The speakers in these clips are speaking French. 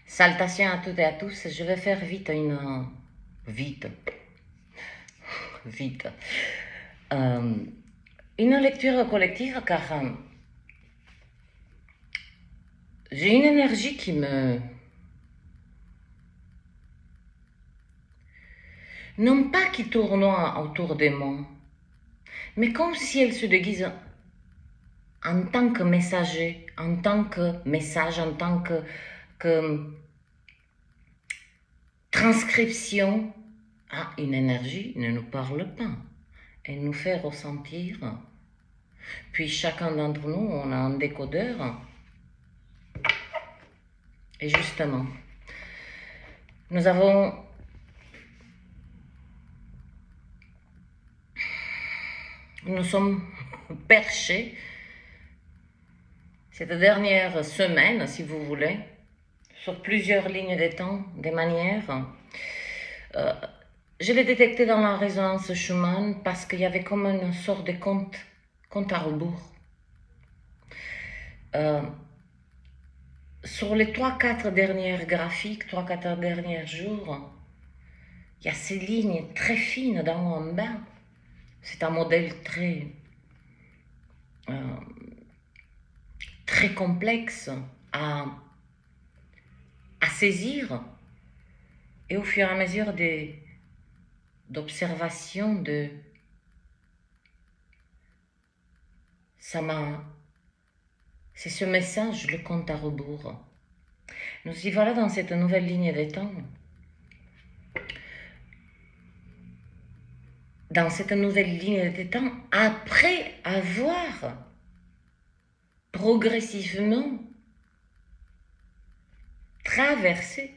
Salutations à toutes et à tous. Je vais faire vite vite, une lecture collective car j'ai une énergie qui me... Non pas qui tournoie autour de moi, mais comme si elle se déguise en tant que messager, en tant que message, en tant que transcription. Ah, une énergie ne nous parle pas, elle nous fait ressentir. Puis chacun d'entre nous, on a un décodeur. Et justement, nous sommes perchés cette dernière semaine, si vous voulez, sur plusieurs lignes de temps, des manières. Je l'ai détecté dans la résonance Schumann parce qu'il y avait comme une sorte de compte à rebours. Sur les 3-4 dernières graphiques, 3-4 derniers jours, il y a ces lignes très fines d'en haut en bas. C'est un modèle très complexe à saisir. Et au fur et à mesure d'observation, c'est ce message, le compte à rebours. Nous y voilà dans cette nouvelle ligne de temps. Dans cette nouvelle ligne de temps, après avoir progressivement traversé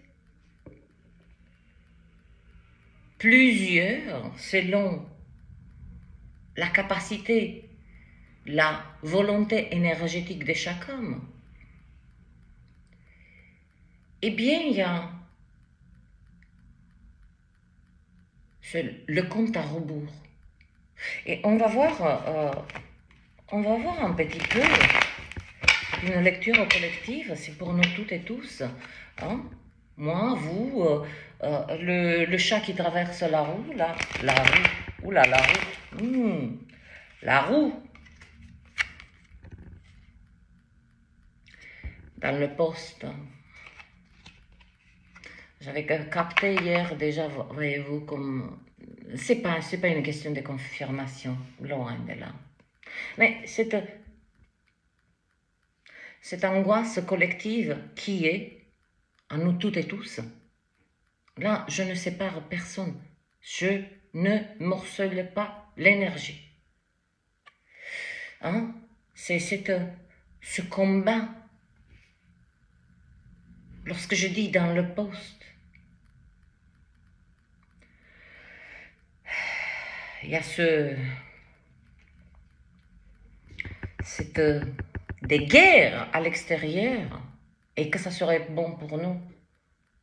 plusieurs, selon la capacité, la volonté énergétique de chaque homme, eh bien, il y a le compte à rebours. Et on va voir un petit peu une lecture collective, c'est pour nous toutes et tous. Hein? Moi, vous, le chat qui traverse la roue, la roue, oula, la roue, la roue. Dans le poste. J'avais capté hier déjà, voyez-vous, comme... C'est pas une question de confirmation, loin de là. Mais cette angoisse collective qui est en nous toutes et tous, là, je ne sépare personne. Je ne morcelle pas l'énergie. Hein? C'est ce combat. Lorsque je dis dans le poste, il y a des guerres à l'extérieur et que ça serait bon pour nous,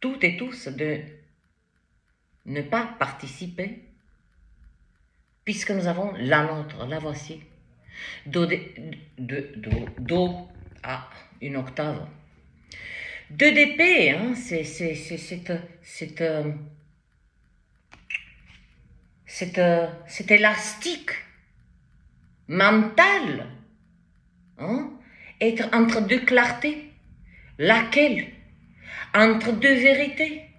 toutes et tous, de ne pas participer puisque nous avons la nôtre, la voici. Do à une octave. 2 d'épée, hein, c'est cet élastique mental, hein, être entre deux clartés, laquelle, entre deux vérités,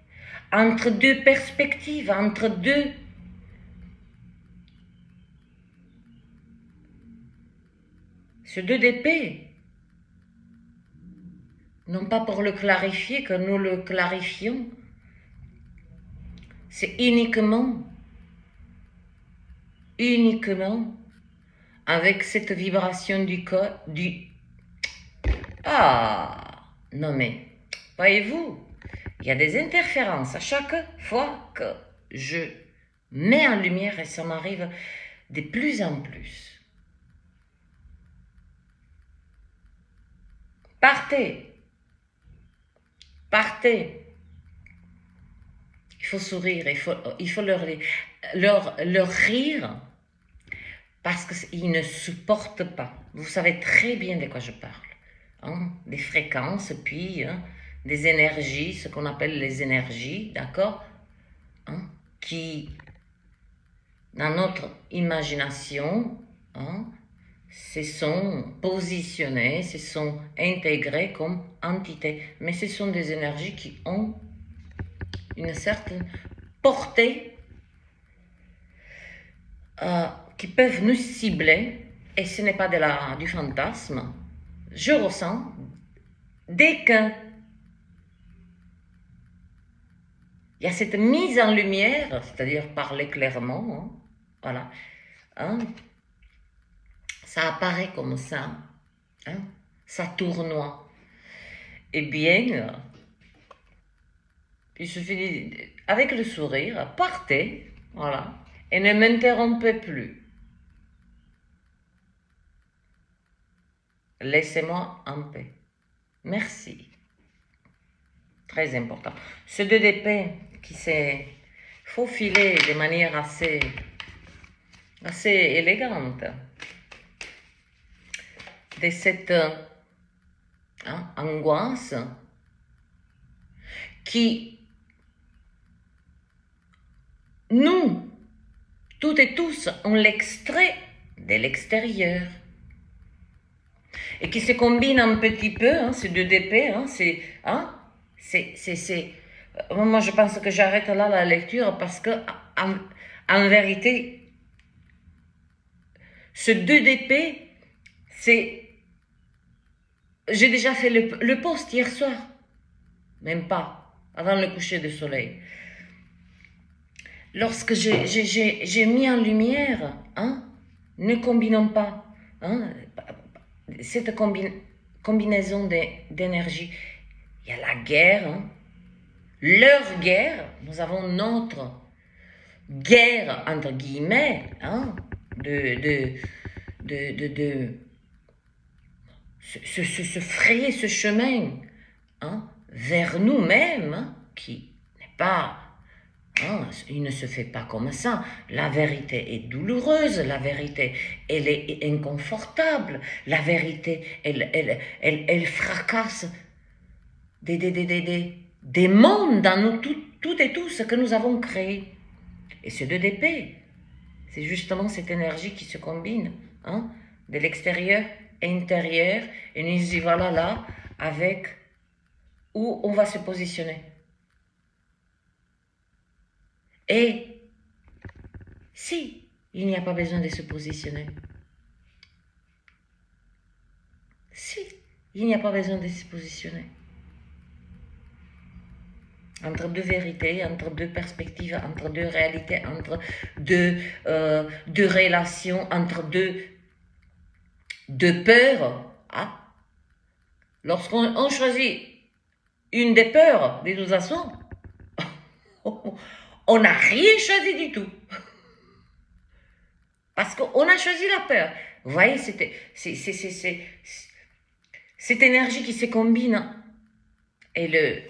entre deux perspectives, entre deux ce 2 d'épée, non pas pour le clarifier que nous le clarifions, c'est uniquement avec cette vibration du corps, non mais, voyez-vous, il y a des interférences à chaque fois que je mets en lumière et ça m'arrive de plus en plus. Partez. Il faut sourire, il faut leur rire parce qu'ils ne supportent pas. Vous savez très bien de quoi je parle. Hein? Des fréquences, puis des énergies, ce qu'on appelle les énergies, d'accord, hein, qui, dans notre imagination, hein, se sont positionnés, se sont intégrés comme entités. Mais ce sont des énergies qui ont une certaine portée, qui peuvent nous cibler, et ce n'est pas du fantasme. Je ressens, dès qu'il y a cette mise en lumière, c'est-à-dire par l'éclairement, hein, voilà, hein, ça apparaît comme ça, hein, ça tournoie. Eh bien, il suffit, avec le sourire, partez, voilà, et ne m'interrompez plus. Laissez-moi en paix. Merci. Très important. Ce 2 d'épée qui s'est faufilé de manière assez élégante de cette angoisse qui, nous, toutes et tous, on l'extrait de l'extérieur et qui se combine un petit peu, hein, ces 2 d'épée, hein, moi je pense que j'arrête là la lecture parce que en vérité, ce 2 d'épée, j'ai déjà fait le post hier soir, même pas, avant le coucher du soleil. Lorsque j'ai mis en lumière, hein, ne combinons pas, hein, cette combinaison d'énergie. Il y a la guerre, hein, leur guerre, nous avons notre guerre, entre guillemets, hein, se frayer ce chemin, hein, vers nous-mêmes, hein, qui n'est pas, hein, il ne se fait pas comme ça. La vérité est douloureuse, la vérité, elle est inconfortable, la vérité, elle fracasse des mondes dans nous, toutes et tous, que nous avons créés. Et ce 2 d'épée, c'est justement cette énergie qui se combine, hein, de l'extérieur intérieur, et nous y voilà là avec où on va se positionner. Et si il n'y a pas besoin de se positionner, si il n'y a pas besoin de se positionner, entre 2 vérités, entre 2 perspectives, entre 2 réalités, entre 2 relations, entre 2 peurs. Ah. Lorsqu'on choisit une des peurs de toute façon, on n'a rien choisi du tout. Parce qu'on a choisi la peur. Vous voyez, c'est cette énergie qui se combine. Et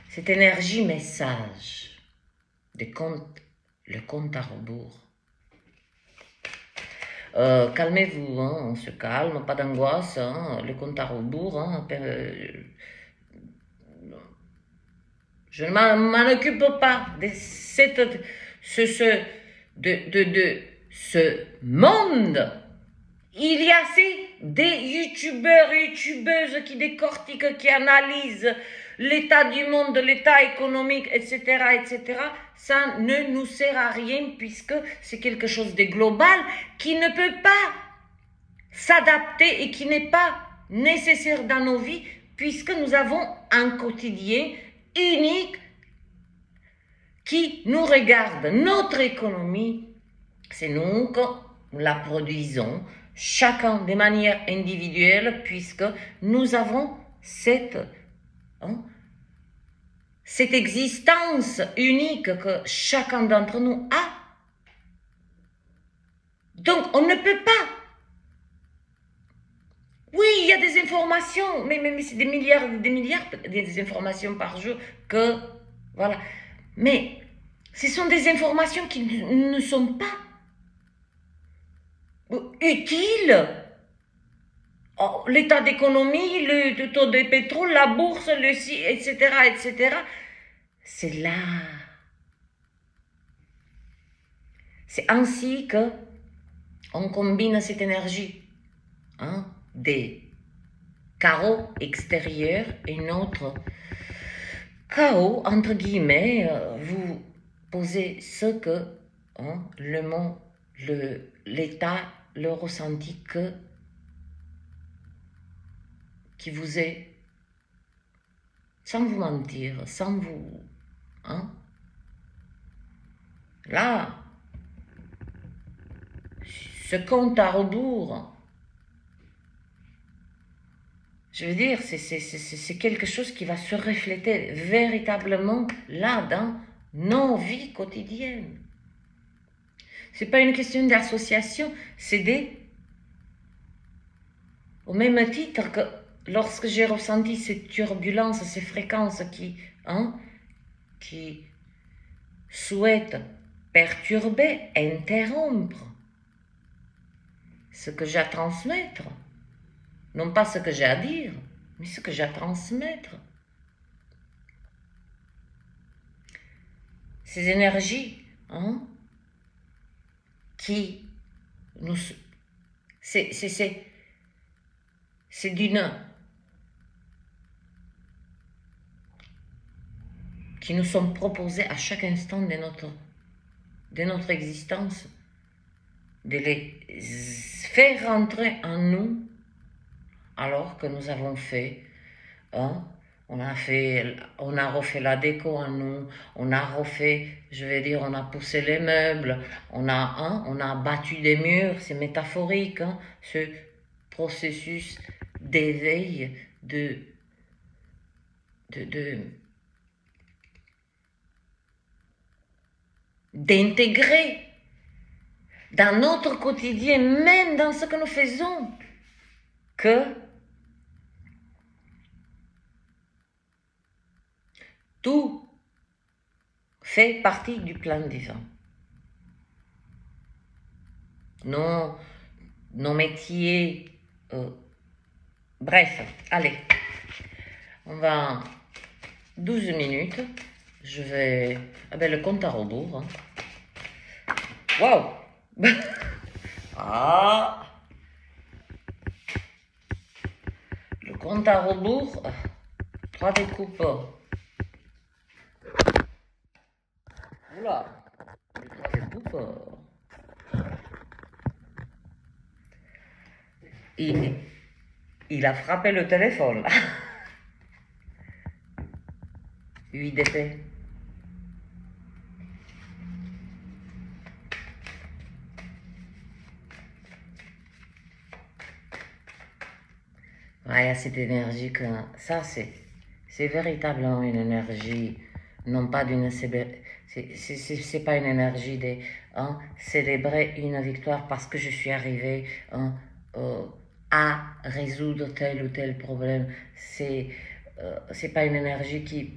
cette énergie message, le compte à rebours. Calmez-vous, hein, on se calme, pas d'angoisse, hein, le compte à rebours, hein, je ne m'en occupe pas de ce monde. Il y a assez des youtubeurs et youtubeuses qui décortiquent, qui analysent l'état du monde, l'état économique, etc., etc. Ça ne nous sert à rien puisque c'est quelque chose de global qui ne peut pas s'adapter et qui n'est pas nécessaire dans nos vies puisque nous avons un quotidien unique qui nous regarde. Notre économie, c'est nous que nous la produisons, chacun de manière individuelle, puisque nous avons cette existence unique que chacun d'entre nous a. Donc, on ne peut pas. Oui, il y a des informations, mais c'est des milliards des informations par jour que, voilà. Mais ce sont des informations qui ne sont pas utiles. l'état d'économie, le taux de pétrole, la bourse, etc., etc. C'est là. C'est ainsi que on combine cette énergie, hein, des chaos extérieurs et notre chaos, entre guillemets, vous posez ce que hein, le mot, l'état, le ressenti qui vous est, sans vous mentir, sans vous... Hein, là, ce compte à rebours, je veux dire, c'est quelque chose qui va se refléter véritablement là, dans nos vies quotidiennes. C'est pas une question d'association, c'est au même titre que lorsque j'ai ressenti ces turbulences, ces fréquences qui souhaitent perturber, interrompre ce que j'ai à transmettre. Non pas ce que j'ai à dire, mais ce que j'ai à transmettre. Ces énergies, qui nous... C'est d'une... qui nous sont proposées à chaque instant de notre existence, de les faire rentrer en nous, alors que nous avons fait, on a refait la déco en nous, on a refait, je vais dire, on a poussé les meubles, on a battu des murs, c'est métaphorique, ce processus d'éveil, d'intégrer dans notre quotidien, même dans ce que nous faisons, que tout fait partie du plan divin. Nos métiers, bref, allez, on va 12 minutes, je vais, le compte à rebours, waouh. Le compte à rebours, 3 découpes. Oula, le 3 découpes. Il a frappé le téléphone. 8 d'épée. Ouais, il y a cette énergie que... Ça, c'est véritablement une énergie, non pas d'une... C'est pas une énergie de célébrer une victoire parce que je suis arrivé à résoudre tel ou tel problème. C'est pas une énergie qui...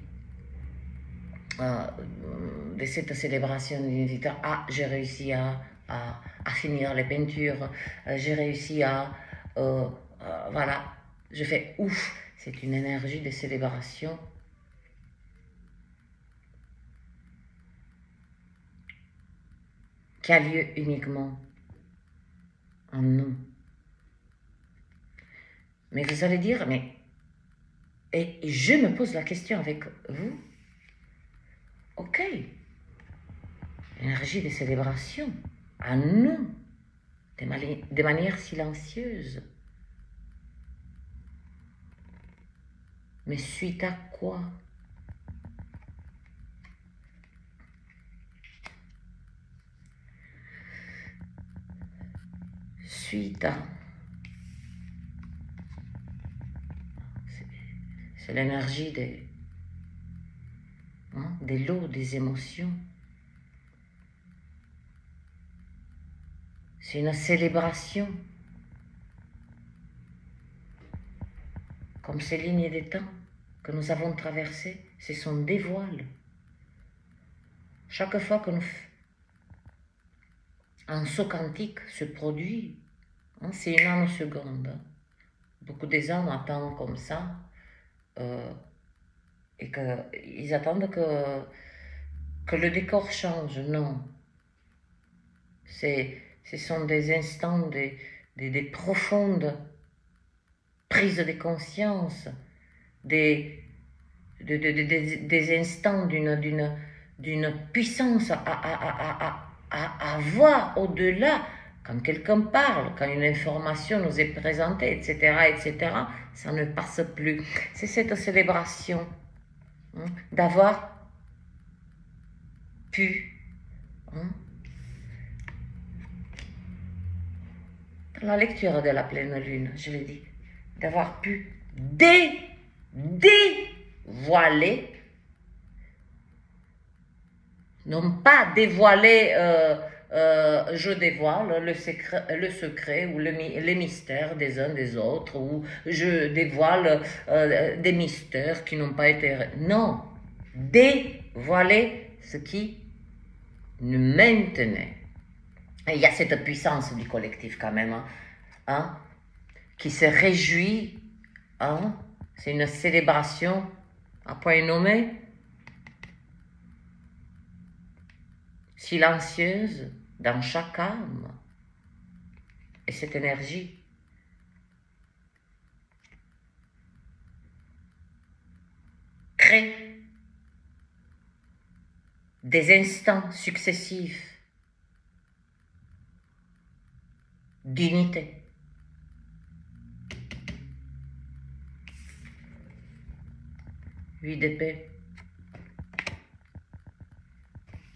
de cette célébration d'une victoire. Ah, j'ai réussi à finir les peintures. J'ai réussi à... voilà. Je fais ouf, c'est une énergie de célébration qui a lieu uniquement en nous. Mais vous allez dire, et je me pose la question avec vous, ok, énergie de célébration en nous, de manière silencieuse. Mais suite à quoi? Suite à... C'est l'énergie des lots, des émotions. C'est une célébration. Comme ces lignes des temps que nous avons traversées, ce sont des voiles. Chaque fois que un saut quantique se produit, c'est une nanoseconde beaucoup des hommes attendent comme ça, et qu'ils attendent que le décor change. Non. Ce sont des instants, des profondes prises de conscience, des instants d'une puissance à voir au-delà. Quand quelqu'un parle, quand une information nous est présentée, etc., ça ne passe plus. C'est cette célébration, hein, d'avoir pu, hein, dans la lecture de la pleine lune, je l'ai dit, d'avoir pu dévoiler, non pas dévoiler, je dévoile le secret ou les mystères des uns des autres, ou je dévoile des mystères qui n'ont pas été... Non, dévoiler ce qui nous maintenait. Et il y a cette puissance du collectif quand même, hein, qui se réjouit, hein, c'est une célébration à point nommé, silencieuse dans chaque âme. Et cette énergie crée des instants successifs d'unité. Huit d'épée.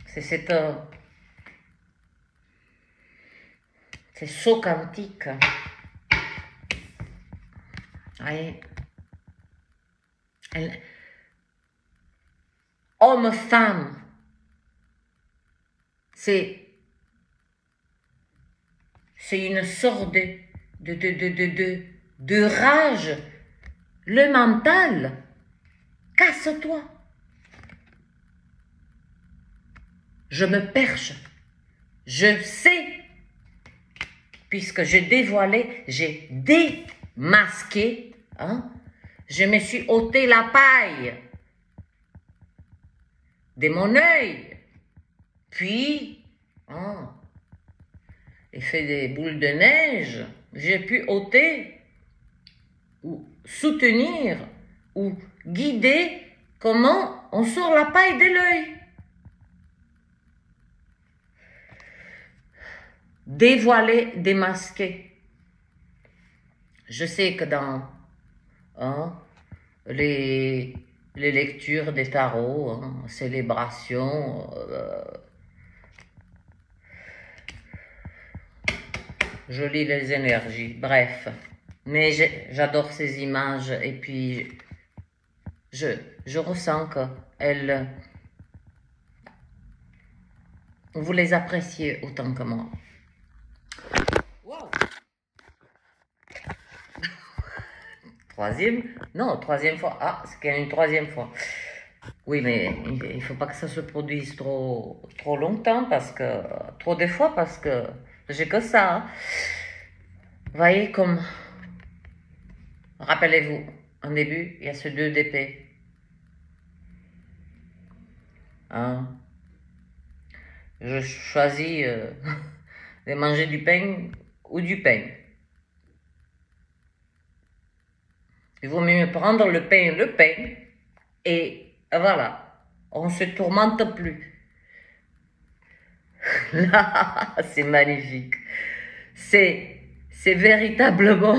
C'est ce saut quantique. Voyez, homme-femme, c'est une sorte de rage. Le mental, casse-toi. Je me perche. Je sais, puisque j'ai dévoilé, j'ai démasqué, hein, je me suis ôté la paille de mon œil, puis, hein, effet des boules de neige, j'ai pu ôter ou soutenir ou guider comment on sort la paille de l'œil. Dévoiler, démasquer. Je sais que dans, hein, les lectures des tarots, hein, célébrations, je lis les énergies, bref. Mais j'adore ces images et puis je ressens qu'elles, vous les appréciez autant que moi. Wow. Troisième fois. Ah, c'est qu'il y a une troisième fois. Oui, mais il ne faut pas que ça se produise trop longtemps, trop de fois, parce que j'ai que ça. Hein. Vous voyez comme... Rappelez-vous, en début, il y a ce 2 d'épée. Hein? Je choisis de manger du pain ou du pain. Il vaut mieux prendre le pain, et voilà, on ne se tourmente plus. Là, c'est magnifique. C'est véritablement,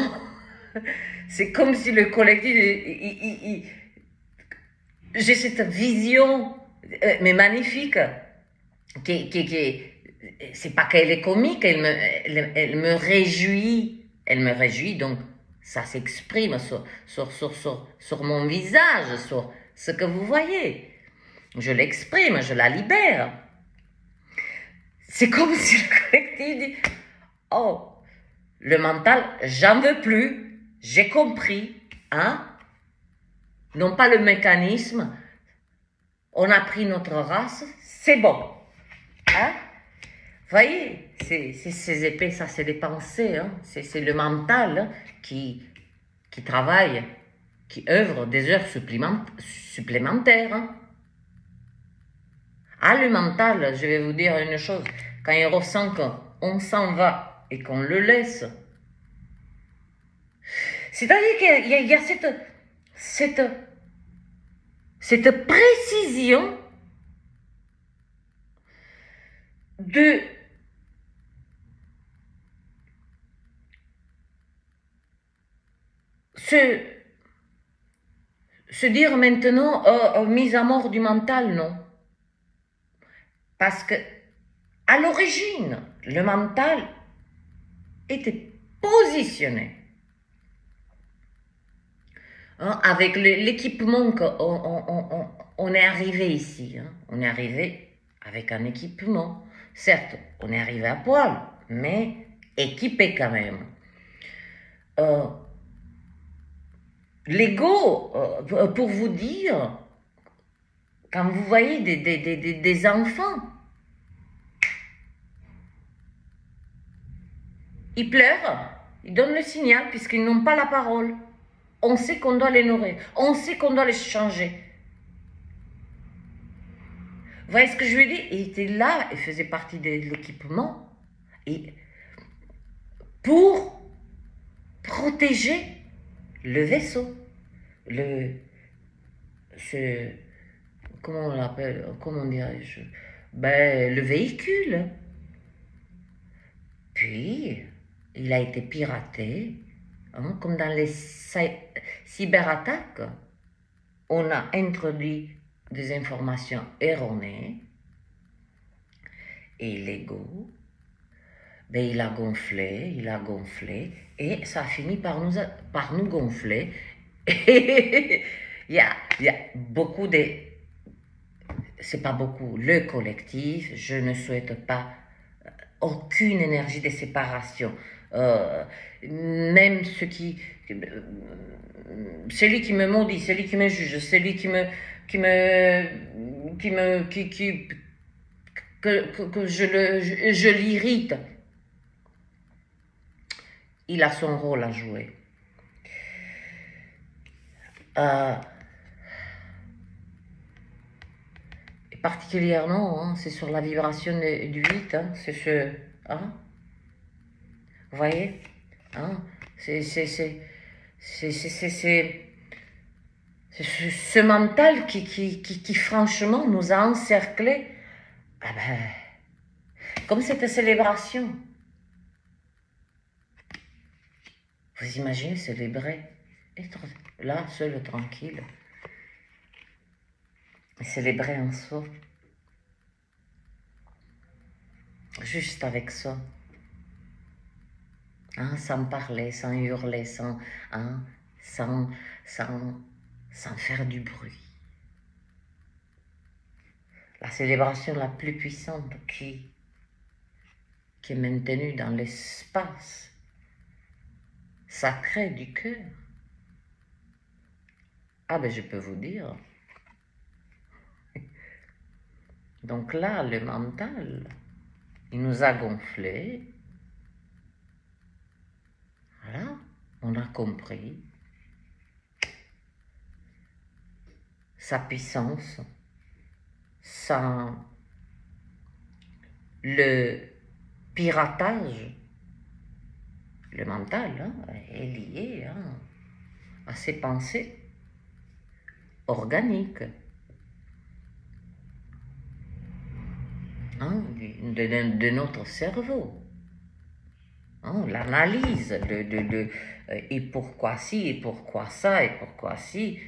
c'est comme si le collectif, j'ai cette vision, mais magnifique, c'est pas qu'elle est comique, elle me réjouit, donc ça s'exprime sur mon visage, sur ce que vous voyez. Je l'exprime, je la libère. C'est comme si le collectif dit, oh, le mental, j'en veux plus, j'ai compris, hein, non pas le mécanisme, on a pris notre race, c'est bon, hein. Vous voyez, ces épées, ça c'est des pensées, hein? C'est le mental, hein, qui qui travaillent, qui œuvrent des heures supplémentaires. Hein. Ah, le mental, je vais vous dire une chose, quand il ressent qu'on s'en va et qu'on le laisse, c'est-à-dire qu'il y a cette précision de se dire maintenant, mise à mort du mental, non. Parce que, à l'origine, le mental était positionné hein, avec l'équipement qu'on est arrivé ici. Hein. On est arrivé avec un équipement. Certes, on est arrivé à poil, mais équipé quand même. L'ego, pour vous dire, quand vous voyez des enfants, ils pleurent, ils donnent le signal puisqu'ils n'ont pas la parole. On sait qu'on doit les nourrir, on sait qu'on doit les changer. Vous voyez ce que je veux dire? Il était là, il faisait partie de l'équipement et pour protéger le vaisseau, comment on l'appelle, comment dirais-je, ben, le véhicule. Puis, il a été piraté, hein, comme dans les cyberattaques. On a introduit des informations erronées et l'ego, ben, il a gonflé et ça a fini par nous gonfler. il y a beaucoup de... C'est pas beaucoup, le collectif, je ne souhaite pas aucune énergie de séparation. Même celui qui me maudit, celui qui me juge, celui que je l'irrite, il a son rôle à jouer. Et particulièrement, hein, c'est sur la vibration du 8, hein, c'est ce... Hein, vous voyez hein, c'est ce mental qui franchement nous a encerclés. Ah ben, comme cette célébration. Vous imaginez célébrer, être là, seul, tranquille, et célébrer en soi, juste avec ça, hein, sans parler, sans hurler, sans faire du bruit. La célébration la plus puissante qui est maintenue dans l'espace sacré du cœur. Ah ben je peux vous dire. Donc là, le mental, il nous a gonflés. Voilà, on a compris sa puissance, le piratage, le mental hein, est lié hein, à ses pensées organiques. Hein, de notre cerveau. Hein, l'analyse et pourquoi ci, et pourquoi ça, et pourquoi ci.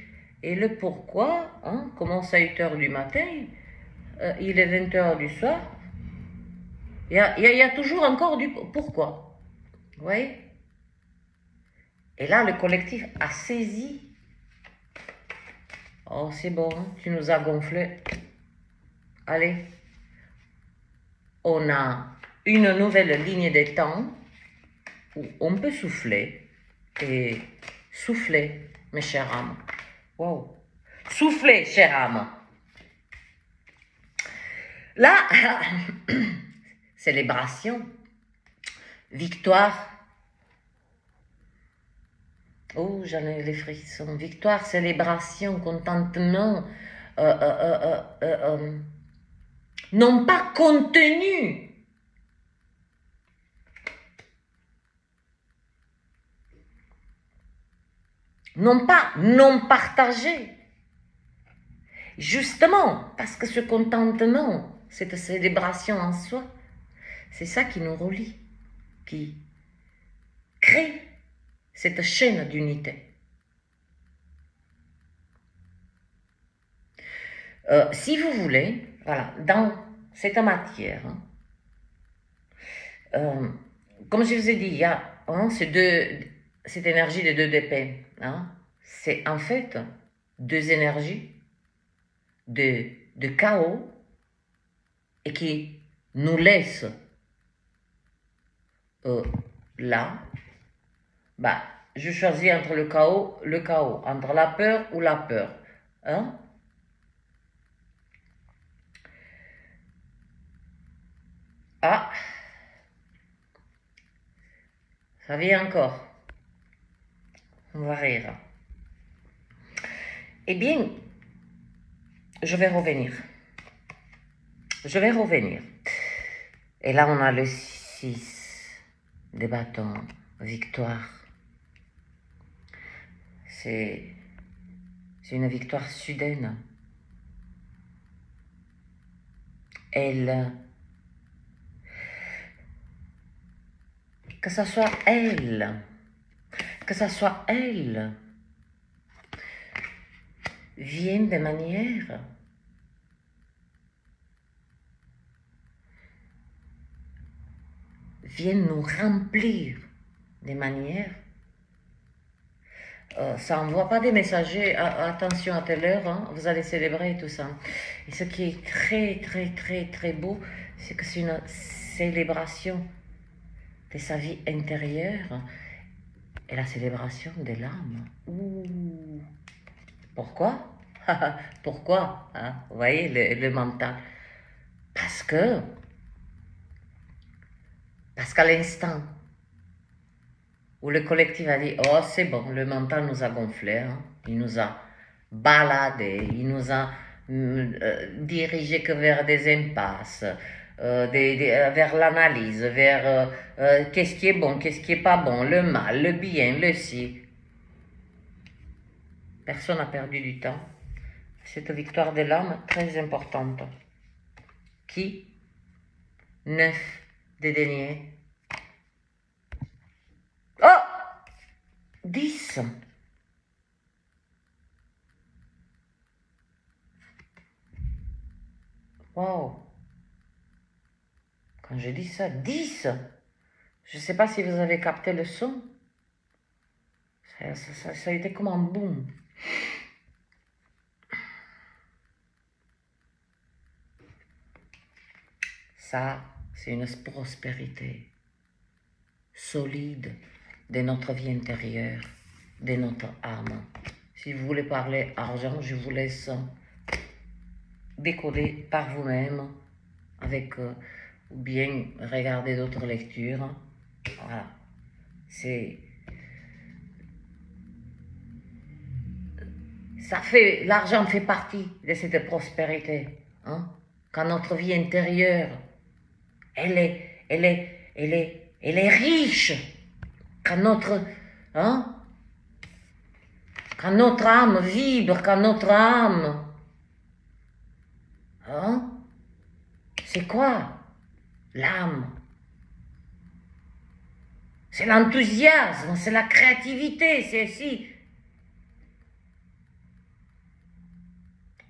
Et le pourquoi hein, commence à 8h du matin, il est 20h du soir. Il y a toujours encore du pourquoi. Vous voyez? Et là, le collectif a saisi. Oh, c'est bon, tu nous as gonflé. Allez. On a une nouvelle ligne de temps où on peut souffler. Et souffler, mes chères âmes. Wow. Souffler, chère âme. Là, célébration, victoire. Oh, j'en ai les frissons. Victoire, célébration, contentement, non pas contenu. Non pas non partagé. Justement, parce que ce contentement, cette célébration en soi, c'est ça qui nous relie, qui crée cette chaîne d'unité. Si vous voulez, voilà, dans cette matière, comme je vous ai dit, il y a cette énergie de 2DP. C'est en fait deux énergies de chaos et qui nous laissent là. Bah, je choisis entre le chaos, entre la peur ou la peur. Ah, ça vient encore. On va rire. Eh bien, je vais revenir. Et là, on a le 6 de bâton, victoire. C'est une victoire soudaine. Que ça soit elle, vient de manière viennent nous remplir des manières. Ça envoie pas des messagers, attention à telle heure, vous allez célébrer et tout ça. Et ce qui est très, très, très, très beau, c'est que c'est une célébration de sa vie intérieure et la célébration de l'âme. Pourquoi? Pourquoi? Vous voyez, le mental. Parce qu'à l'instant où le collectif a dit « Oh, c'est bon, le mental nous a gonflé, il nous a baladé, il nous a dirigé que vers des impasses, vers l'analyse, vers qu'est-ce qui est bon, qu'est-ce qui est pas bon, le mal, le bien, le si. » Personne n'a perdu du temps. Cette victoire de l'âme, très importante. Qui 9 des deniers. Oh 10. Wow. Quand je dis ça, 10. Je ne sais pas si vous avez capté le son. Ça a été comme un boom. Ça, c'est une prospérité solide de notre vie intérieure, de notre âme. Si vous voulez parler argent, je vous laisse décoder par vous-même avec ou bien regarder d'autres lectures. Voilà. L'argent fait partie de cette prospérité. Quand notre vie intérieure, elle est riche. Quand notre âme vibre, quand notre âme, c'est quoi l'âme? C'est l'enthousiasme, c'est la créativité, c'est aussi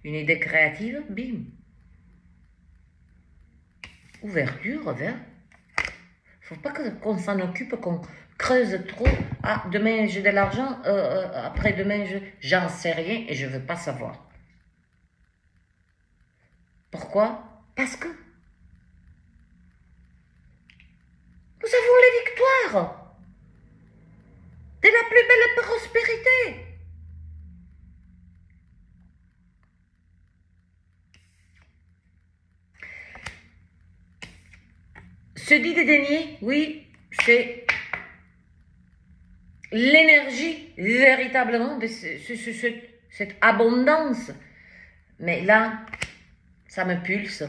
une idée créative, bim. Ouverture vers. Faut pas qu'on s'en occupe, qu'on creuse trop. Ah, demain j'ai de l'argent, après-demain j'en sais rien et je veux pas savoir. Pourquoi? Parce que nous avons les victoires de la plus belle prospérité. Ce dit des deniers, oui, c'est l'énergie véritablement de cette abondance. Mais là, ça me pulse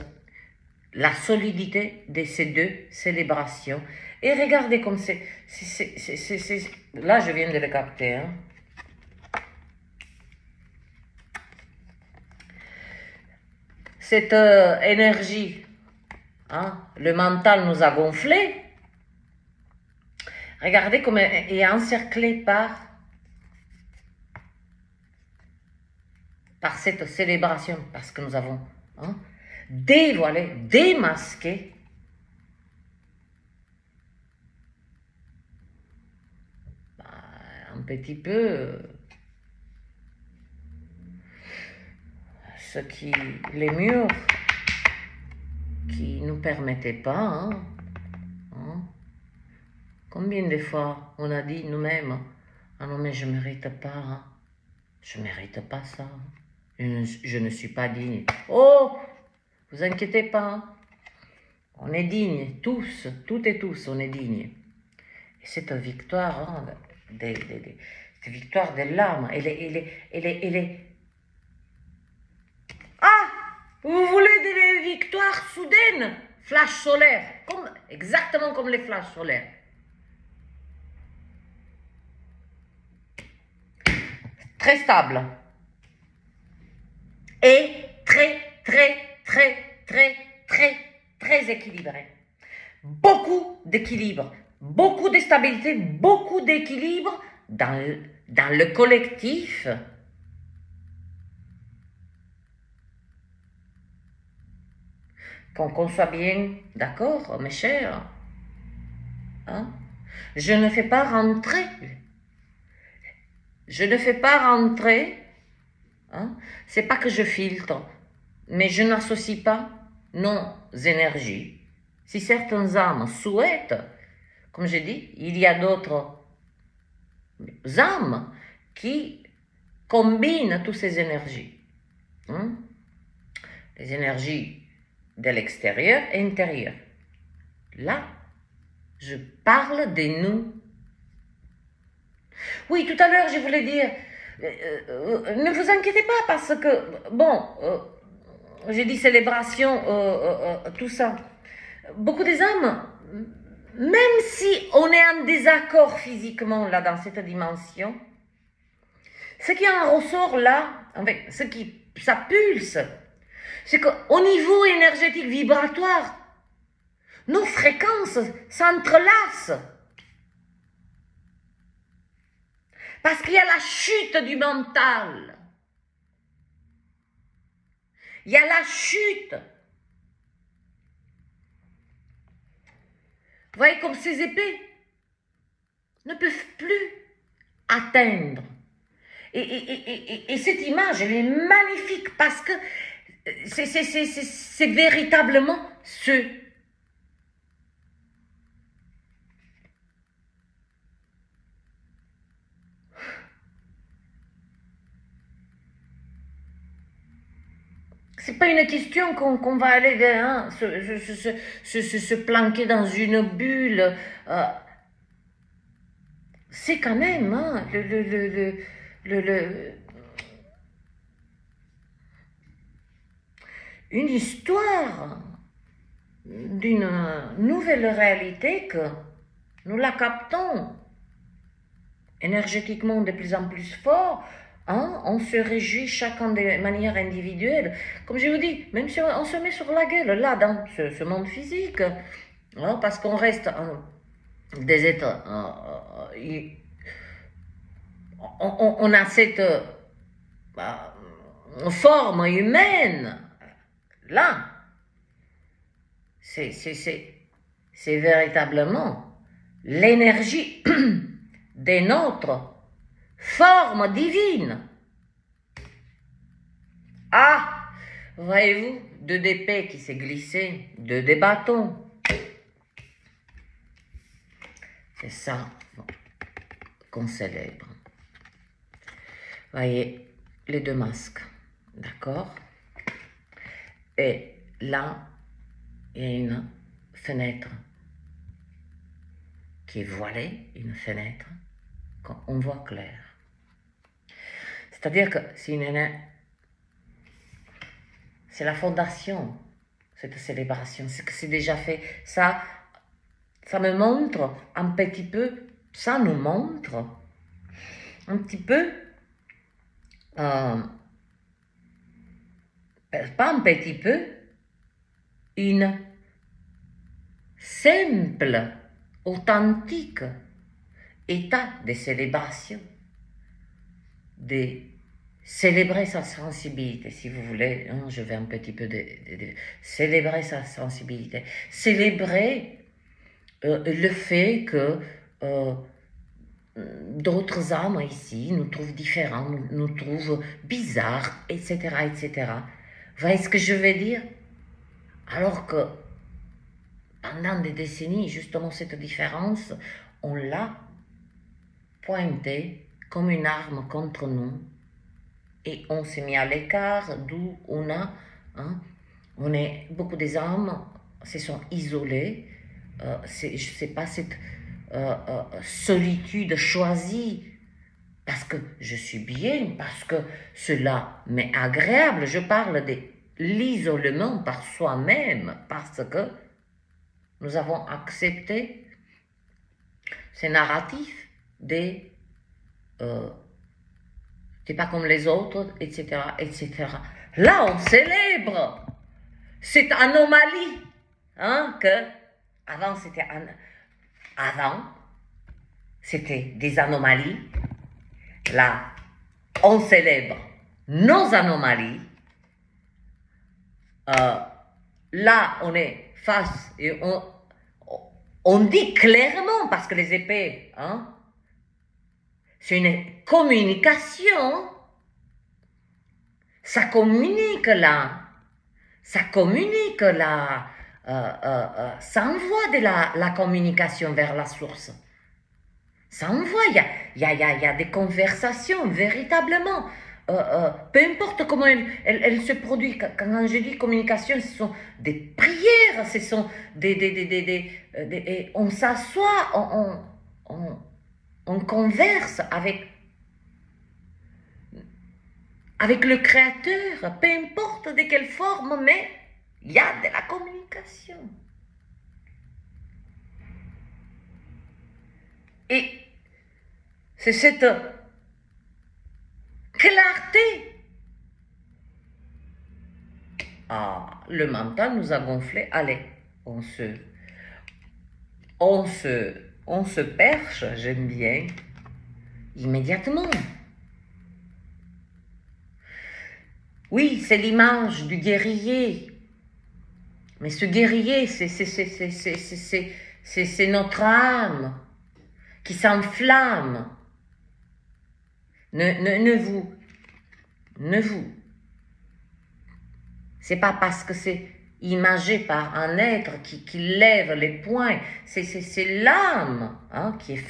la solidité de ces deux célébrations. Et regardez comme c'est... Là, je viens de le capter. Hein. Cette énergie, hein, le mental nous a gonflé. Regardez comme elle est encerclée par cette célébration, parce que nous avons dévoilé, démasqué un petit peu les murs qui ne nous permettaient pas. Combien de fois on a dit nous-mêmes, ah non mais je ne mérite pas, je ne mérite pas ça, je ne suis pas digne. Oh, vous inquiétez pas, on est digne, tous, toutes et tous, on est digne. Et cette victoire, cette victoire de l'âme, elle est... Ah, vous voulez des victoires soudaines, flash solaire, exactement comme les flashs solaires. Très stable et très équilibré. Beaucoup d'équilibre, beaucoup de stabilité, beaucoup d'équilibre dans le collectif. Qu'on soit bien d'accord, mes chers. Hein? Je ne fais pas rentrer. Je ne fais pas rentrer. Hein? C'est pas que je filtre, mais je n'associe pas nos énergies. Si certaines âmes souhaitent, comme j'ai dit, il y a d'autres âmes qui combinent toutes ces énergies. Hein? Les énergies de l'extérieur et intérieur. Là, je parle de nous. Oui, tout à l'heure, je voulais dire, ne vous inquiétez pas parce que, bon, j'ai dit célébration, tout ça. Beaucoup des âmes, même si on est en désaccord physiquement là dans cette dimension, ce qui en ressort là, avec ce qui ça pulse, c'est qu'au niveau énergétique vibratoire, nos fréquences s'entrelacent. Parce qu'il y a la chute du mental. Il y a la chute. Vous voyez comme ces épées ne peuvent plus atteindre. Et cette image, elle est magnifique parce que c'est véritablement ce. C'est pas une question qu'on va aller vers, se planquer dans une bulle. C'est quand même une histoire d'une nouvelle réalité que nous la captons énergétiquement de plus en plus fort. Hein, on se réjouit chacun de manière individuelle. Comme je vous dis, même si on se met sur la gueule, là, dans ce monde physique, hein, parce qu'on reste des êtres... on a cette forme humaine, là. C'est véritablement l'énergie de notre forme divine. Ah, voyez-vous, deux épées qui s'est glissé, deux des bâtons. C'est ça qu'on célèbre. Voyez, les deux masques, d'accord? Et là, il y a une fenêtre qui est voilée, une fenêtre. quand on voit clair. C'est-à-dire que c'est la fondation, cette célébration, c'est que c'est déjà fait. Ça me montre un petit peu, ça nous montre un petit peu, pas un petit peu, une simple, authentique état de célébration, de célébrer sa sensibilité, si vous voulez, hein, je vais un petit peu de célébrer sa sensibilité, célébrer le fait que d'autres âmes ici nous trouvent différents, nous trouvent bizarres, etc., etc. Vous voyez ce que je veux dire? Alors que pendant des décennies, justement, cette différence, on l'a pointée comme une arme contre nous et on s'est mis à l'écart, d'où on a, hein, beaucoup des âmes se sont isolées, je sais pas, cette solitude choisie, parce que je suis bien, parce que cela m'est agréable, je parle de l'isolement par soi-même, parce que nous avons accepté ces narratifs des t'es pas comme les autres, etc., etc. Là, on célèbre cette anomalie, hein, que avant c'était des anomalies. Là, on célèbre nos anomalies. Là, on est face et on dit clairement, parce que les épées, hein, c'est une communication. Ça communique là. Ça communique là. Ça envoie de la communication vers la source. Ça envoie. Il y a des conversations, véritablement. Peu importe comment elle se produit. Quand je dis communication, ce sont des prières, ce sont on s'assoit, on converse avec le Créateur, peu importe de quelle forme, mais il y a de la communication. Et c'est cette clarté. Ah, le mental nous a gonflé. Allez, on se perche, j'aime bien, immédiatement. Oui, c'est l'image du guerrier. Mais ce guerrier, c'est notre âme qui s'enflamme. Ne vous. C'est pas parce que c'est imagé par un être qui lève les poings. C'est l'âme, hein, qui est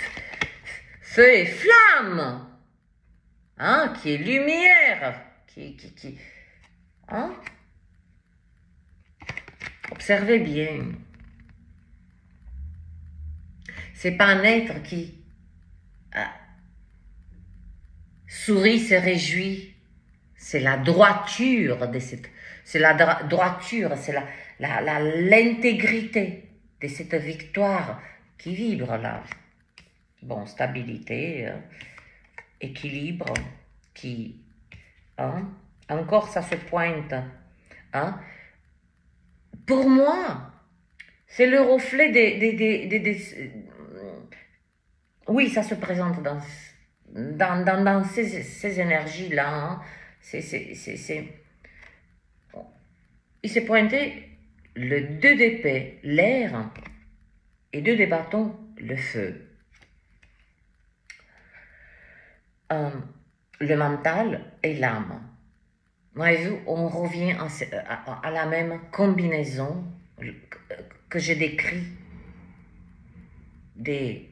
feu et flamme, hein, qui est lumière, hein? Observez bien. C'est pas un être qui sourit, se réjouit. C'est la droiture de cette, c'est la droiture, c'est l'intégrité de cette victoire qui vibre là. Bon, stabilité, équilibre, qui, hein, encore ça se pointe, hein. Pour moi, c'est le reflet oui, ça se présente dans ces énergies-là, hein. Il s'est pointé le 2 d'épée, l'air, et 2 de bâton, le feu. Le mental et l'âme. Voyez-vous, on revient à la même combinaison que j'ai décrit des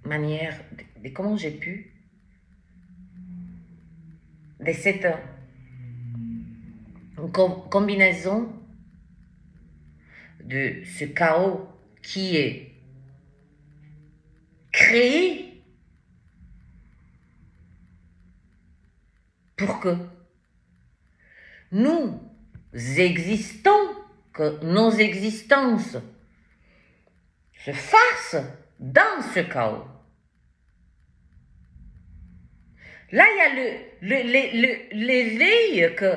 manières, de comment j'ai pu, de cette combinaison de ce chaos qui est créé pour que nous existons, que nos existences se fassent dans ce chaos. Là, il y a l'éveil que,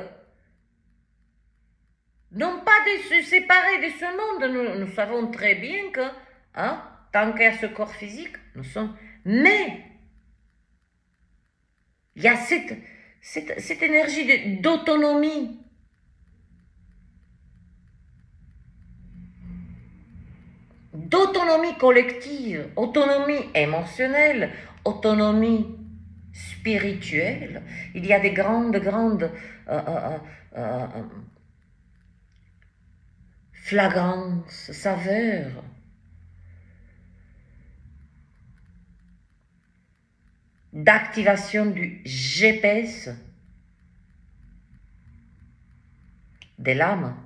non pas de se séparer de ce monde, nous savons très bien que, hein, tant qu'il y a ce corps physique, nous sommes... Mais, il y a cette énergie d'autonomie. D'autonomie collective, autonomie émotionnelle, autonomie spirituelle. Il y a des grandes flagrances, saveurs. D'activation du GPS de l'âme.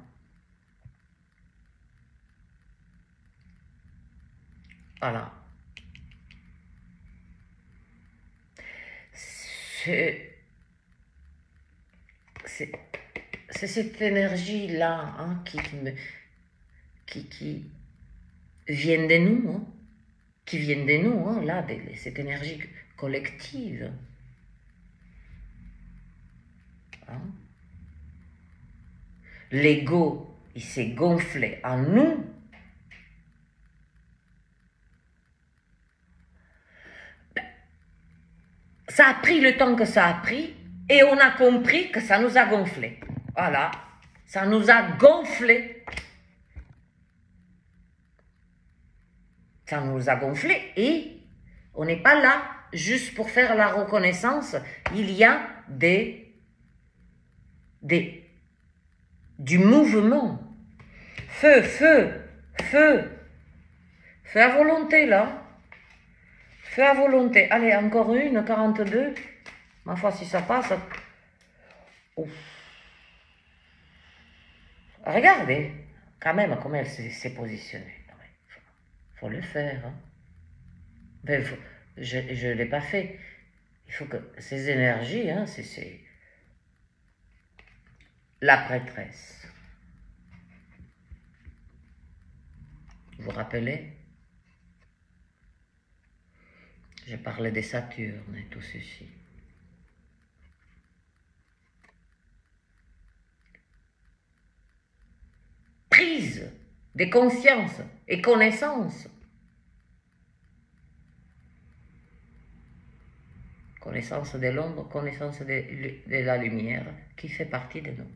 Voilà. C'est cette énergie-là, hein, qui vient de nous, hein, qui vient de nous, hein, là, cette énergie collective. Hein. L'ego, il s'est gonflé en nous. Ça a pris le temps que ça a pris et on a compris que ça nous a gonflé. Voilà, ça nous a gonflé. Ça nous a gonflé et on n'est pas là juste pour faire la reconnaissance. Il y a du mouvement. Feu à volonté là. Feu à volonté. Allez, encore une, 42. Ma foi, si ça passe... Ouf. Regardez, quand même, comment elle s'est positionnée. Il faut le faire. Hein. Ben, je ne l'ai pas fait. Il faut que ces énergies, hein, c'est la prêtresse. Vous vous rappelez? Je parlais de Saturne et tout ceci. Prise de conscience et connaissance. Connaissance de l'ombre, connaissance de la lumière qui fait partie de nous.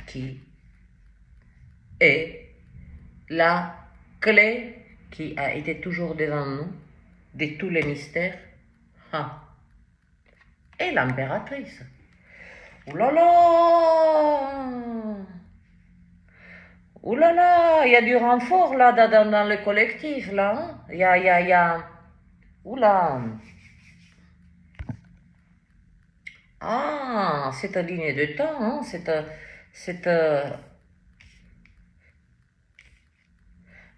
Qui est la clé qui a été toujours devant nous, de tous les mystères. Ah. Et l'impératrice. Ouh là là! Ouh là là! Il y a du renfort là dans le collectif là. Hein? Il y a... Ouh là! Ah, cette ligne de temps, hein? cette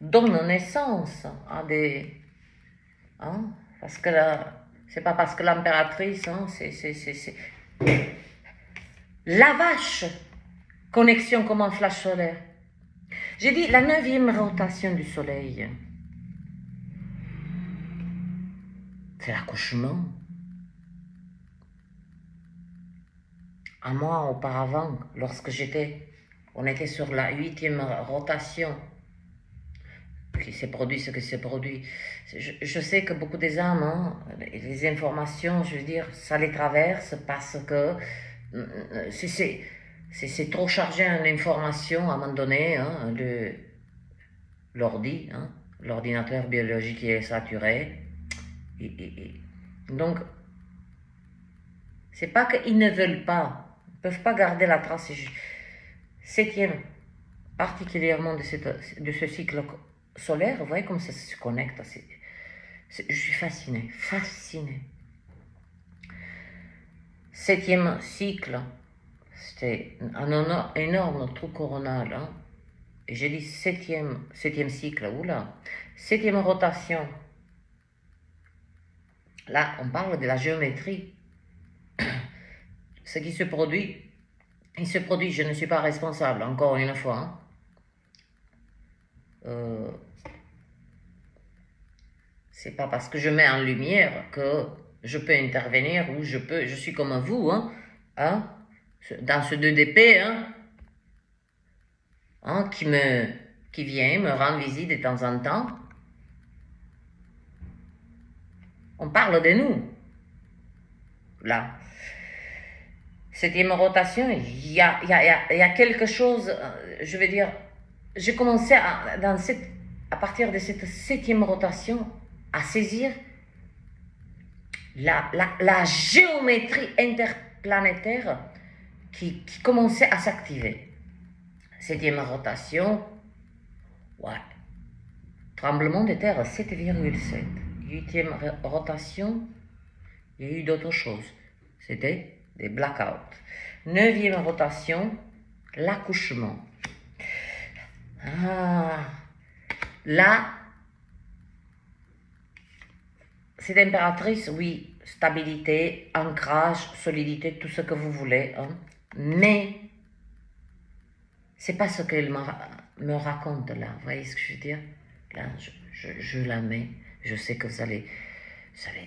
donne naissance à des... Hein? Parce que c'est pas parce que l'impératrice, hein, c'est... La vache! Connexion comme un flash solaire. J'ai dit la 9e rotation du soleil. C'est l'accouchement. Un mois auparavant, lorsque on était sur la 8e rotation, qui s'est produit ce qui s'est produit. Je sais que beaucoup des âmes, hein, les informations, je veux dire, ça les traverse parce que c'est trop chargé en information à un moment donné, hein, l'ordi, hein, l'ordinateur biologique est saturé. Donc, c'est pas qu'ils ne veulent pas, ils ne peuvent pas garder la trace. 7e, particulièrement de ce cycle solaire, vous voyez comme ça se connecte. Je suis fascinée. 7e cycle, c'était un énorme trou coronal. Hein? Et j'ai dit 7e cycle, oula. 7e rotation. Là, on parle de la géométrie. ce qui se produit, il se produit, je ne suis pas responsable, encore une fois. Hein. C'est pas parce que je mets en lumière que je peux intervenir ou je suis comme vous, hein, dans ce 2DP, qui vient me rendre visite de temps en temps. On parle de nous. Là. 7e rotation, il y a quelque chose, je veux dire, j'ai commencé à partir de cette 7e rotation à saisir la géométrie interplanétaire qui commençait à s'activer. 7e rotation, ouais. Tremblement de terre 7,7. 8e rotation, il y a eu d'autres choses. C'était des blackouts. 9e rotation, l'accouchement. Là, cette impératrice, oui, stabilité, ancrage, solidité, tout ce que vous voulez, hein, mais c'est pas ce qu'elle me raconte là. Vous voyez ce que je veux dire? Là, je la mets. Je sais que vous allez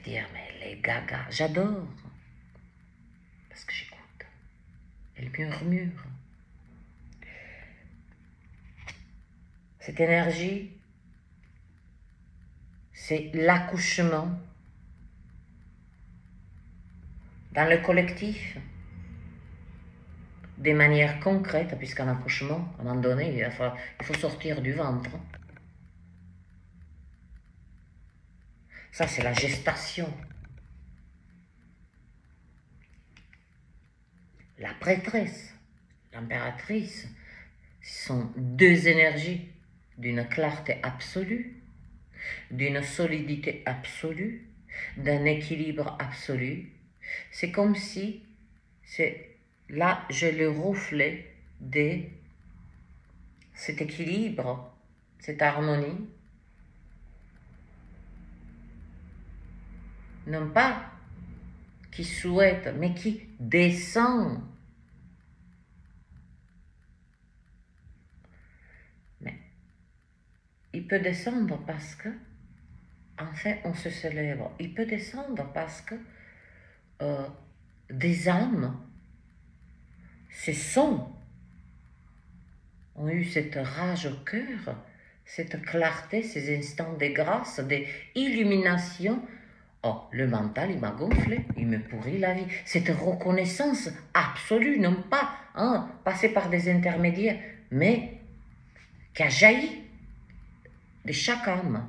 dire, mais les gaga, j'adore. Parce que j'écoute. Elle murmure. Cette énergie, c'est l'accouchement dans le collectif, de manière concrète, puisqu'un accouchement, à un moment donné, il faut sortir du ventre. Ça, c'est la gestation. La prêtresse, l'impératrice, ce sont deux énergies d'une clarté absolue, d'une solidité absolue, d'un équilibre absolu. C'est comme si, là, j'ai le reflet de cet équilibre, cette harmonie. Non pas qui souhaite, mais qui descend. Mais il peut descendre parce que, en fait, on se célèbre. Il peut descendre parce que des âmes, ces sons, ont eu cette rage au cœur, cette clarté, ces instants de grâce, d'illumination. Oh, le mental, il m'a gonflé, il me pourrit la vie. Cette reconnaissance absolue, non pas passer par des intermédiaires, mais qui a jailli de chaque âme.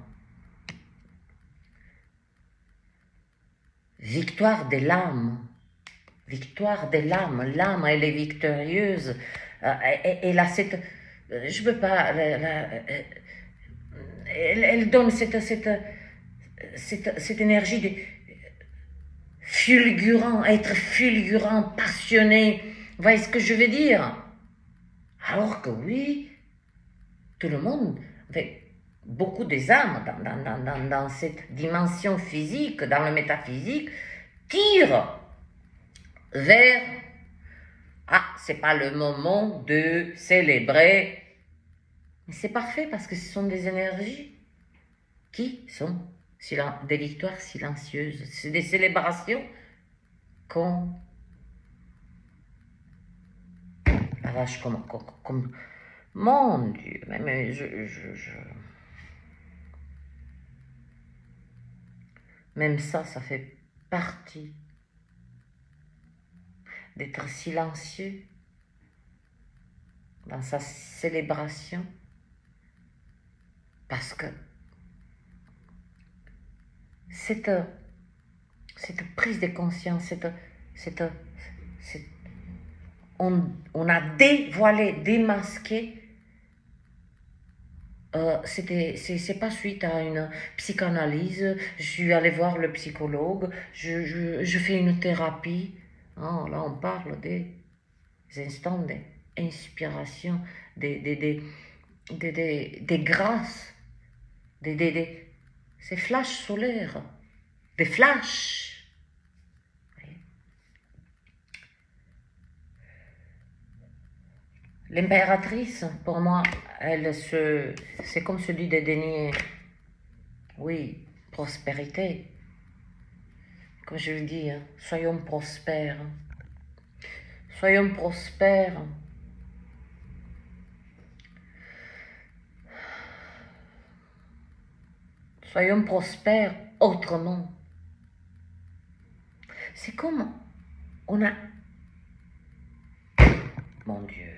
Victoire de l'âme. Victoire de l'âme. L'âme, elle est victorieuse. Elle a cette... Je ne peux pas... Elle donne cette énergie de fulgurant, être fulgurant, passionné. Vous voyez ce que je veux dire? Alors que oui, tout le monde, beaucoup des âmes dans cette dimension physique, dans le métaphysique, tirent vers c'est pas le moment de célébrer. Mais c'est parfait parce que ce sont des énergies qui sont des victoires silencieuses. C'est des célébrations qu'on... La vache, comme... Mon Dieu, mais même ça fait partie d'être silencieux dans sa célébration, parce que cette prise de conscience, on a dévoilé, démasqué. C'est pas suite à une psychanalyse, je suis allée voir le psychologue, je fais une thérapie. Oh, là, on parle des instants d'inspiration, des grâces, ces flashs solaires, des flashs. L'impératrice, pour moi, c'est comme celui des deniers. Oui, prospérité. Comme je le dis, hein, soyons prospères. Soyons prospères. Soyons prospères autrement. C'est comme on a... Mon Dieu.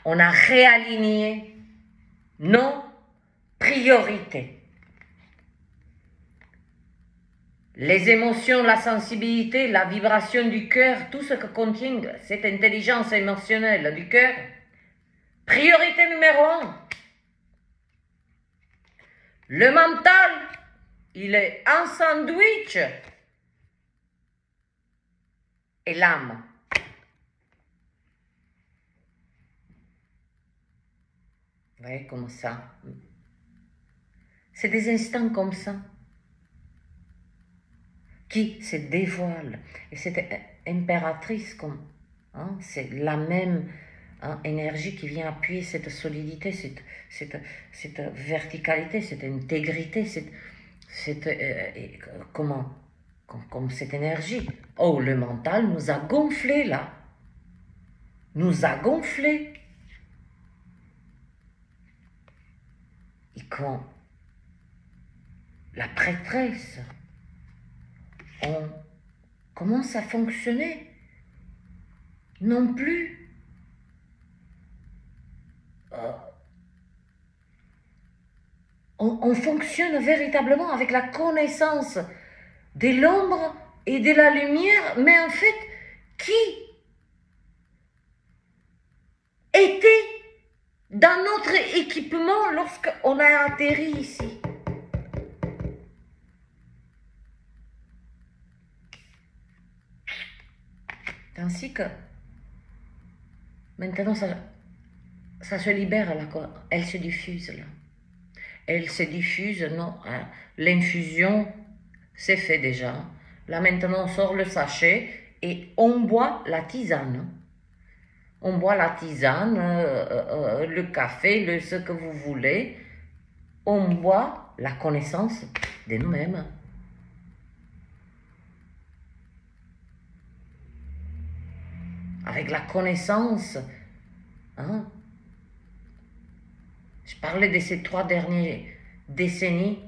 On a réaligné nos priorités. Les émotions, la sensibilité, la vibration du cœur, tout ce que contient cette intelligence émotionnelle du cœur. Priorité numéro 1. Le mental, il est un sandwich. Et l'âme. Vous voyez comme ça. C'est des instants comme ça qui se dévoilent. Et cette impératrice, comme, hein, c'est la même énergie qui vient appuyer cette solidité, cette verticalité, cette intégrité, comment, comme cette énergie. Oh, le mental nous a gonflés là. Nous a gonflés. Et quand la prêtresse, on commence à fonctionner, non plus on fonctionne véritablement avec la connaissance de l'ombre et de la lumière, mais en fait, qui était dans notre équipement lorsqu'on a atterri ici? Ainsi que maintenant ça se libère, elle se diffuse là. Elle se diffuse, non, hein, l'infusion c'est fait déjà. Là maintenant on sort le sachet et on boit la tisane. On boit la tisane, le café, ce que vous voulez. On boit la connaissance de nous-mêmes. Avec la connaissance, hein. Je parlais de ces 3 dernières décennies.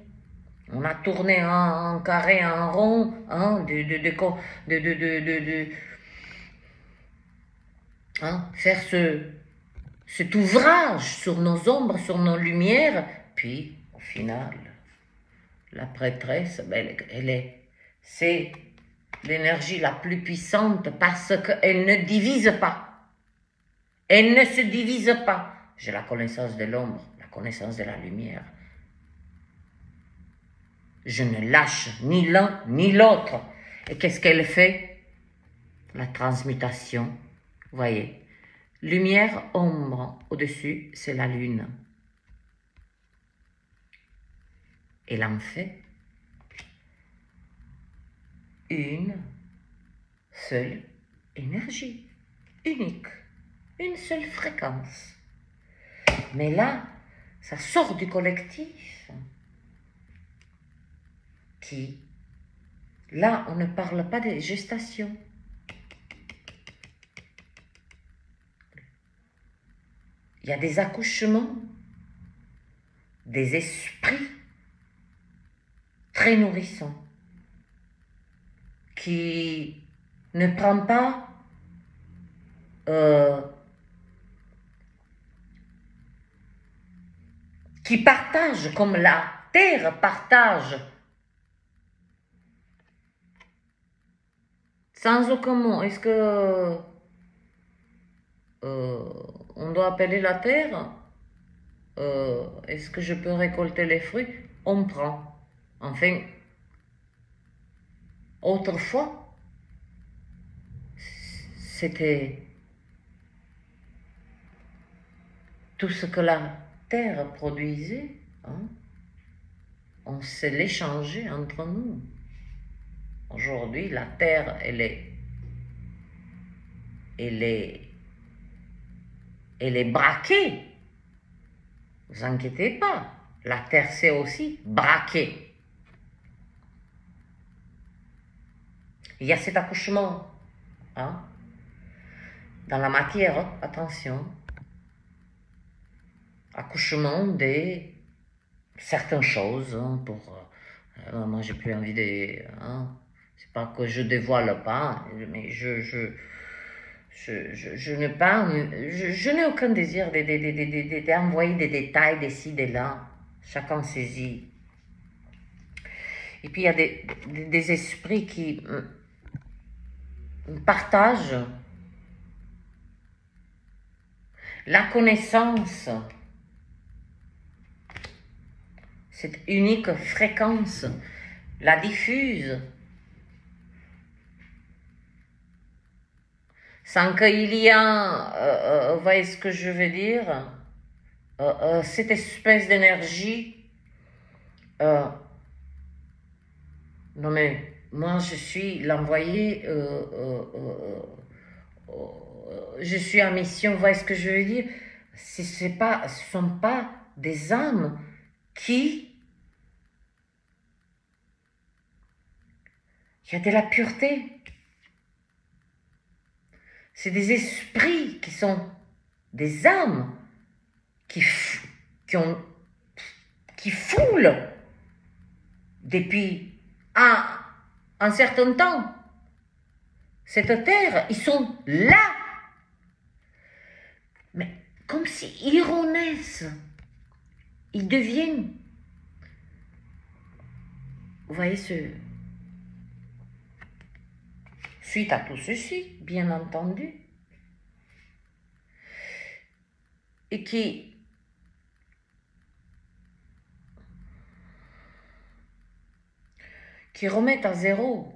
On a tourné en carré, en rond, hein, faire cet ouvrage sur nos ombres, sur nos lumières. Puis, au final, la prêtresse, c'est l'énergie la plus puissante parce qu'elle ne divise pas. Elle ne se divise pas. J'ai la connaissance de l'ombre, la connaissance de la lumière. Je ne lâche ni l'un ni l'autre. Et qu'est-ce qu'elle fait? La transmutation. Vous voyez, lumière, ombre, au-dessus, c'est la lune. Elle en fait une seule énergie, unique, une seule fréquence. Mais là, ça sort du collectif. Là, on ne parle pas de gestation. Il y a des accouchements, des esprits très nourrissants qui ne prennent pas qui partagent comme la terre partage sans aucun mot. Est-ce que on doit appeler la terre? Est-ce que je peux récolter les fruits? On prend. Enfin, autrefois, c'était tout ce que la terre produisait, hein? On se l'échangeait entre nous. Aujourd'hui, la terre, elle est elle est braquée. Ne vous inquiétez pas, la Terre c'est aussi braquée. Il y a cet accouchement, hein, dans la matière, attention, accouchement de certaines choses, hein, pour... moi j'ai plus envie de... Hein, c'est pas que je dévoile pas, mais je n'ai pas... Je n'ai aucun désir d'envoyer des détails d'ici, de là. Chacun saisit. Et puis il y a des esprits qui partagent la connaissance, cette unique fréquence, la diffuse, sans qu'il y a, vous voyez ce que je veux dire, cette espèce d'énergie. Non mais, moi je suis l'envoyé, je suis en mission, vous voyez ce que je veux dire? Ce ne sont pas des âmes qui... Il y a de la pureté. C'est des esprits qui sont des âmes qui foulent depuis un certain temps cette terre. Ils sont là. Mais comme s'ils renaissent. Ils deviennent... Vous voyez suite à tout ceci, bien entendu, et qui remettent à zéro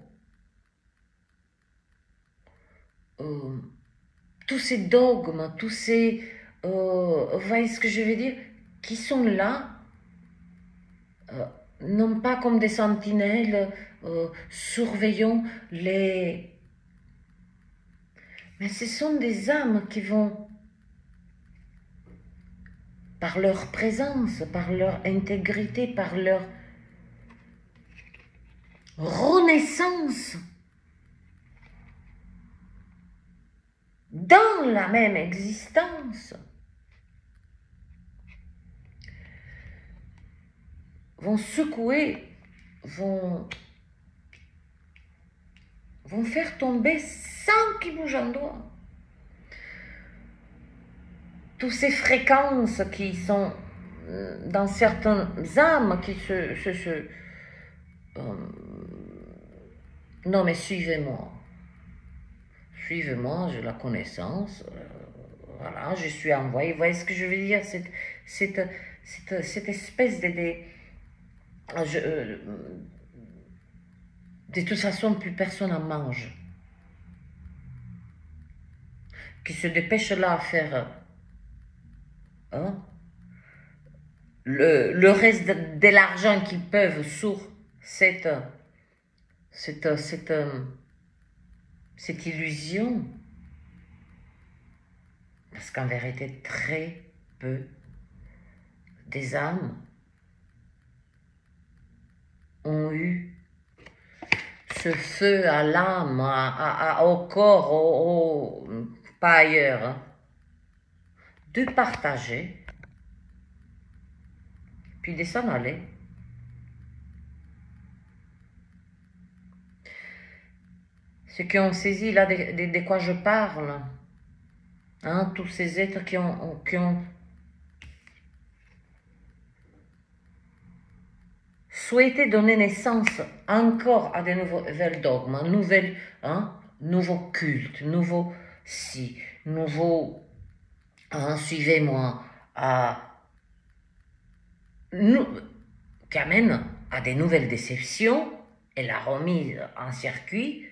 tous ces dogmes, tous ces... vous voyez ce que je veux dire, qui sont là, non pas comme des sentinelles surveillant les... Mais ce sont des âmes qui vont, par leur présence, par leur intégrité, par leur renaissance, dans la même existence, vont secouer, vont faire tomber sans qu'ils bougent un doigt toutes ces fréquences qui sont dans certaines âmes qui non mais suivez-moi, j'ai la connaissance, voilà, je suis envoyé, vous voyez ce que je veux dire, cette espèce de toute façon, plus personne en mange. Qui se dépêche là à faire le reste de l'argent qu'ils peuvent sur cette illusion. Parce qu'en vérité, très peu des âmes ont eu ce feu à l'âme, au corps, pas ailleurs, hein, de partager, puis de s'en aller. Ceux qui ont saisi là de quoi je parle, hein, tous ces êtres qui ont souhaité donner naissance encore à de nouvelles dogmes, nouveaux cultes, nouveaux suivez-moi, qui amène à des nouvelles déceptions et la remise en circuit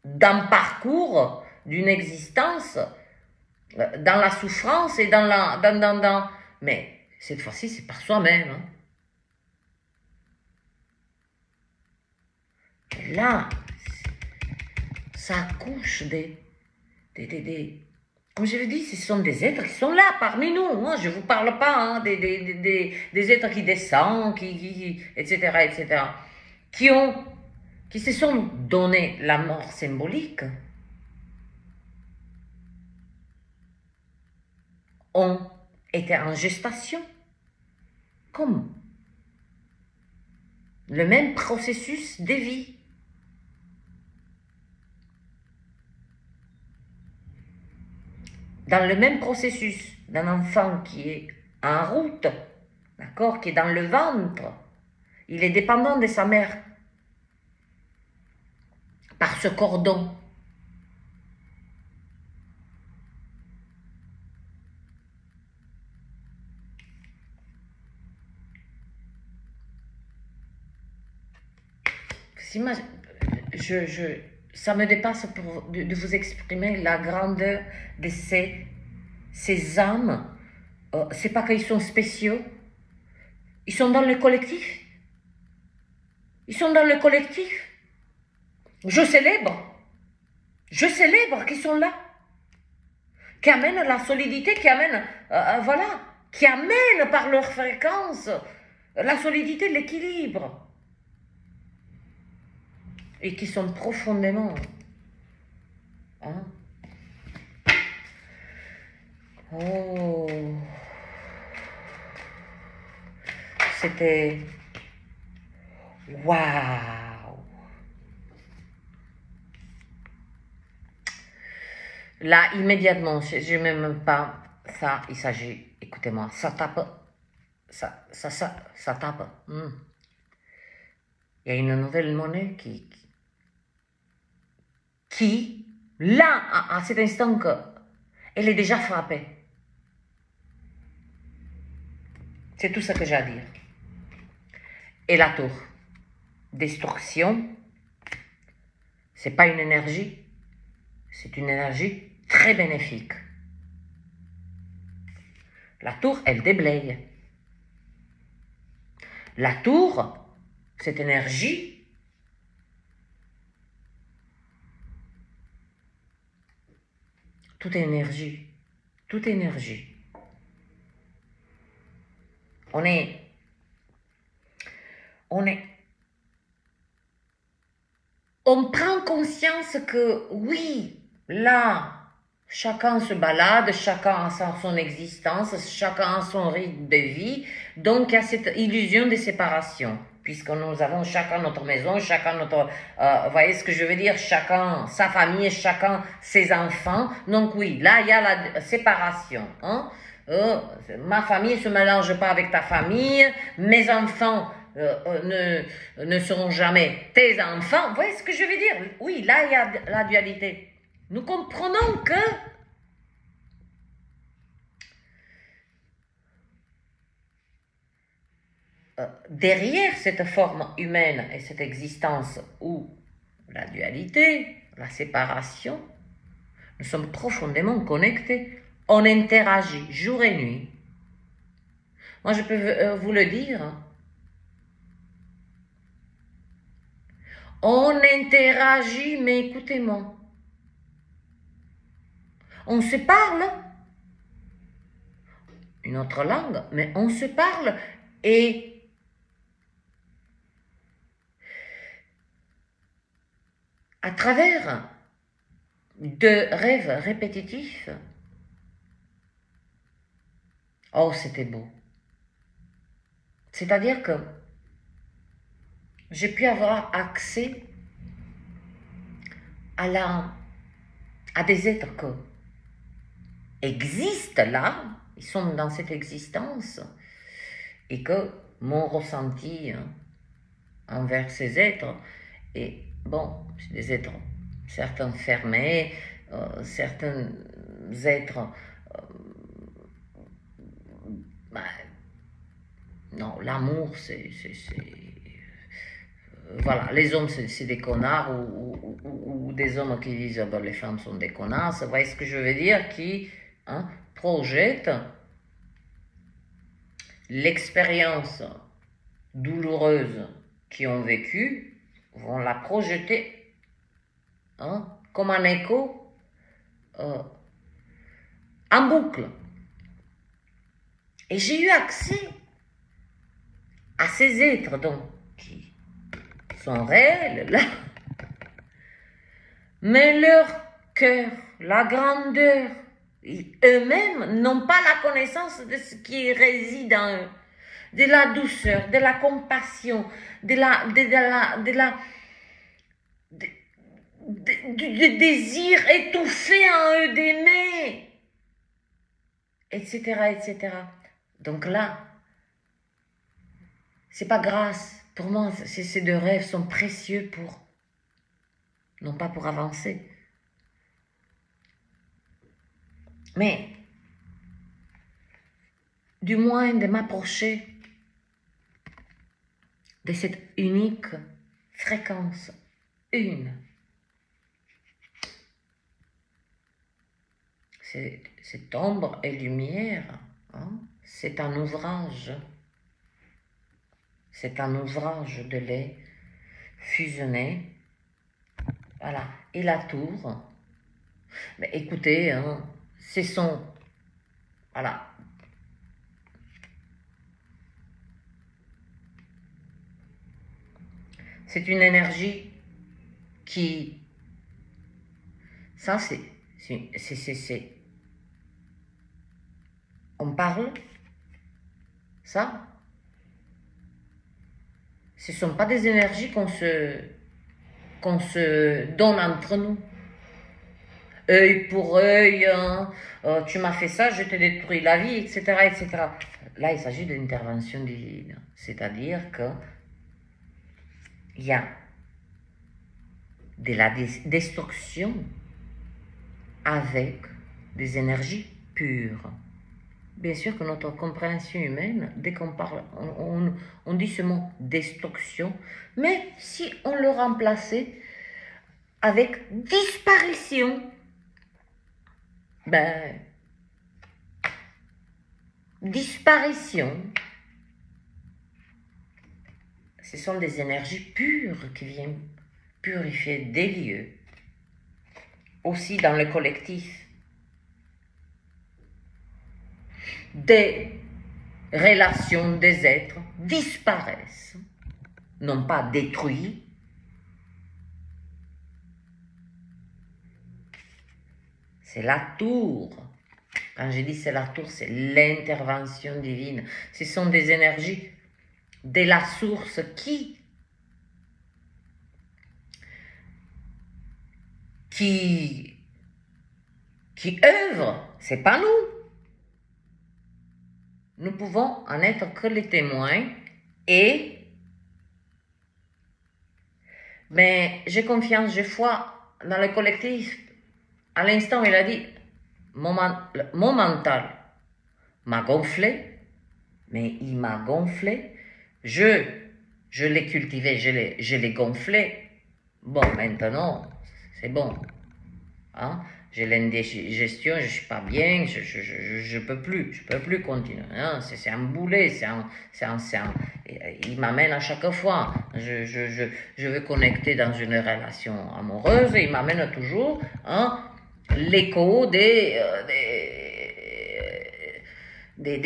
d'un parcours, d'une existence dans la souffrance et mais cette fois-ci c'est par soi-même, hein. Et là, ça accouche comme je l'ai dit, ce sont des êtres qui sont là parmi nous. Hein. Je ne vous parle pas hein, des êtres qui descendent, etc., etc., qui se sont donné la mort symbolique, ont été en gestation, comme le même processus de vie. Dans le même processus d'un enfant qui est en route, d'accord, qui est dans le ventre, il est dépendant de sa mère par ce cordon. Ça me dépasse de vous exprimer la grandeur de ces âmes. C'est pas qu'ils sont spéciaux. Ils sont dans le collectif. Ils sont dans le collectif. Je célèbre qu'ils sont là. Qui amènent la solidité, qui amènent, voilà, qui amènent par leur fréquence la solidité, l'équilibre. Et qui sont profondément... Hein? Oh, c'était... Waouh! Là, immédiatement, je ne même pas ça, il s'agit, écoutez-moi, ça tape, ça tape. Il y a une nouvelle monnaie qui là, à cet instant, elle est déjà frappée. C'est tout ce que j'ai à dire. Et la tour, destruction, c'est pas une énergie, c'est une énergie très bénéfique. La tour, elle déblaye. La tour, cette énergie, tout est énergie. Tout est énergie. On prend conscience que oui, là, chacun se balade, chacun a son existence, chacun a son rythme de vie, donc il y a cette illusion de séparation, puisque nous avons chacun notre maison, chacun notre, vous voyez ce que je veux dire, chacun sa famille, chacun ses enfants, donc oui, là il y a la séparation, hein. Ma famille ne se mélange pas avec ta famille, mes enfants ne seront jamais tes enfants. Vous voyez ce que je veux dire? Oui, là, il y a la dualité. Nous comprenons que derrière cette forme humaine et cette existence où la dualité, la séparation, nous sommes profondément connectés. On interagit jour et nuit. Moi, je peux vous le dire. On interagit, mais écoutez-moi. On se parle, une autre langue, mais on se parle et à travers de rêves répétitifs, oh, c'était beau. C'est-à-dire que j'ai pu avoir accès à des êtres qui existent là, ils sont dans cette existence, et que mon ressenti envers ces êtres est, bon, c'est des êtres, certains fermés, certains êtres, non, l'amour, c'est voilà, les hommes, c'est des connards, ou des hommes qui disent ben, les femmes sont des connards, vous voyez ce que je veux dire, qui projettent l'expérience douloureuse qu'ils ont vécue, vont la projeter hein, comme un écho, en boucle. Et j'ai eu accès à ces êtres donc, qui sont réels, là. Mais leur cœur, la grandeur, eux-mêmes n'ont pas la connaissance de ce qui réside en eux, de la douceur, de la compassion, du désir étouffé en eux d'aimer, etc., etc. Donc là, c'est pas grâce. Pour moi, ces deux rêves sont précieux pour, non pas pour avancer, mais du moins de m'approcher de cette unique fréquence, une. Cette ombre et lumière, hein, c'est un ouvrage. C'est un ouvrage de lait fusionné. Voilà. Et la tour, mais écoutez, hein, c'est son... Voilà. C'est une énergie qui... Ça, c'est... On parle, ça, ce ne sont pas des énergies qu'on se donne entre nous. Œil pour œil, hein, tu m'as fait ça, je te détruis la vie, etc., etc. Là, il s'agit d'une intervention divine. C'est-à-dire que il y a de la destruction avec des énergies pures. Bien sûr que notre compréhension humaine, dès qu'on parle, on dit ce mot destruction, mais si on le remplaçait avec disparition, ben, disparition, ce sont des énergies pures qui viennent purifier des lieux, aussi dans le collectif. Des relations des êtres disparaissent, non pas détruits. C'est la tour. Quand je dis c'est la tour, c'est l'intervention divine. Ce sont des énergies de la source qui œuvrent. C'est pas nous. Nous pouvons en être que les témoins mais j'ai confiance, j'ai foi dans le collectif. À l'instant, il a dit, mon mental m'a gonflé, mais il m'a gonflé. Je l'ai cultivé, je l'ai gonflé. Bon, maintenant, c'est bon. Hein? J'ai l'indigestion, je suis pas bien, je peux plus continuer. Hein? C'est un boulet, il m'amène à chaque fois. Je veux connecter dans une relation amoureuse et il m'amène toujours, hein, l'écho de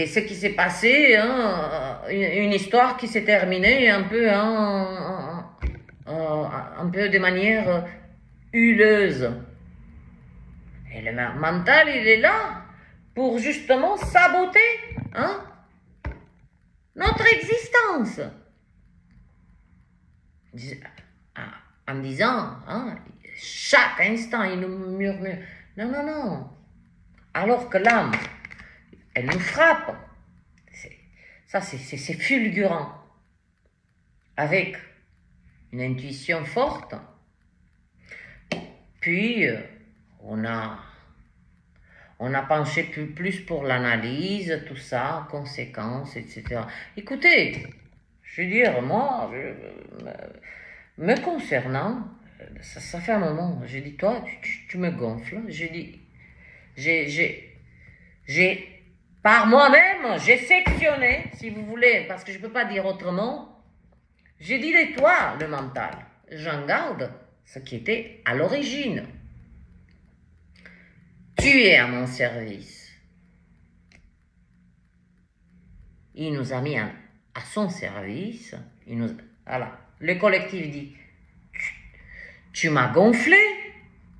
ce qui s'est passé, hein, une histoire qui s'est terminée un peu, hein, un peu de manière huileuse. Et le mental, il est là pour justement saboter, hein, notre existence. En disant, hein, chaque instant, il nous murmure. Non, non, non. Alors que l'âme, elle nous frappe. Ça, c'est fulgurant. Avec une intuition forte. Puis, on a penché plus pour l'analyse, tout ça, conséquences, etc. Écoutez, je veux dire, moi, me concernant, ça fait un moment, j'ai dit, toi, tu me gonfles. J'ai dit, j'ai, par moi-même, j'ai sectionné, si vous voulez, parce que je ne peux pas dire autrement, j'ai dit de toi, le mental, j'en garde ce qui était à l'origine. Tu es à mon service. Il nous a mis à son service. Voilà. Le collectif dit, tu m'as gonflé,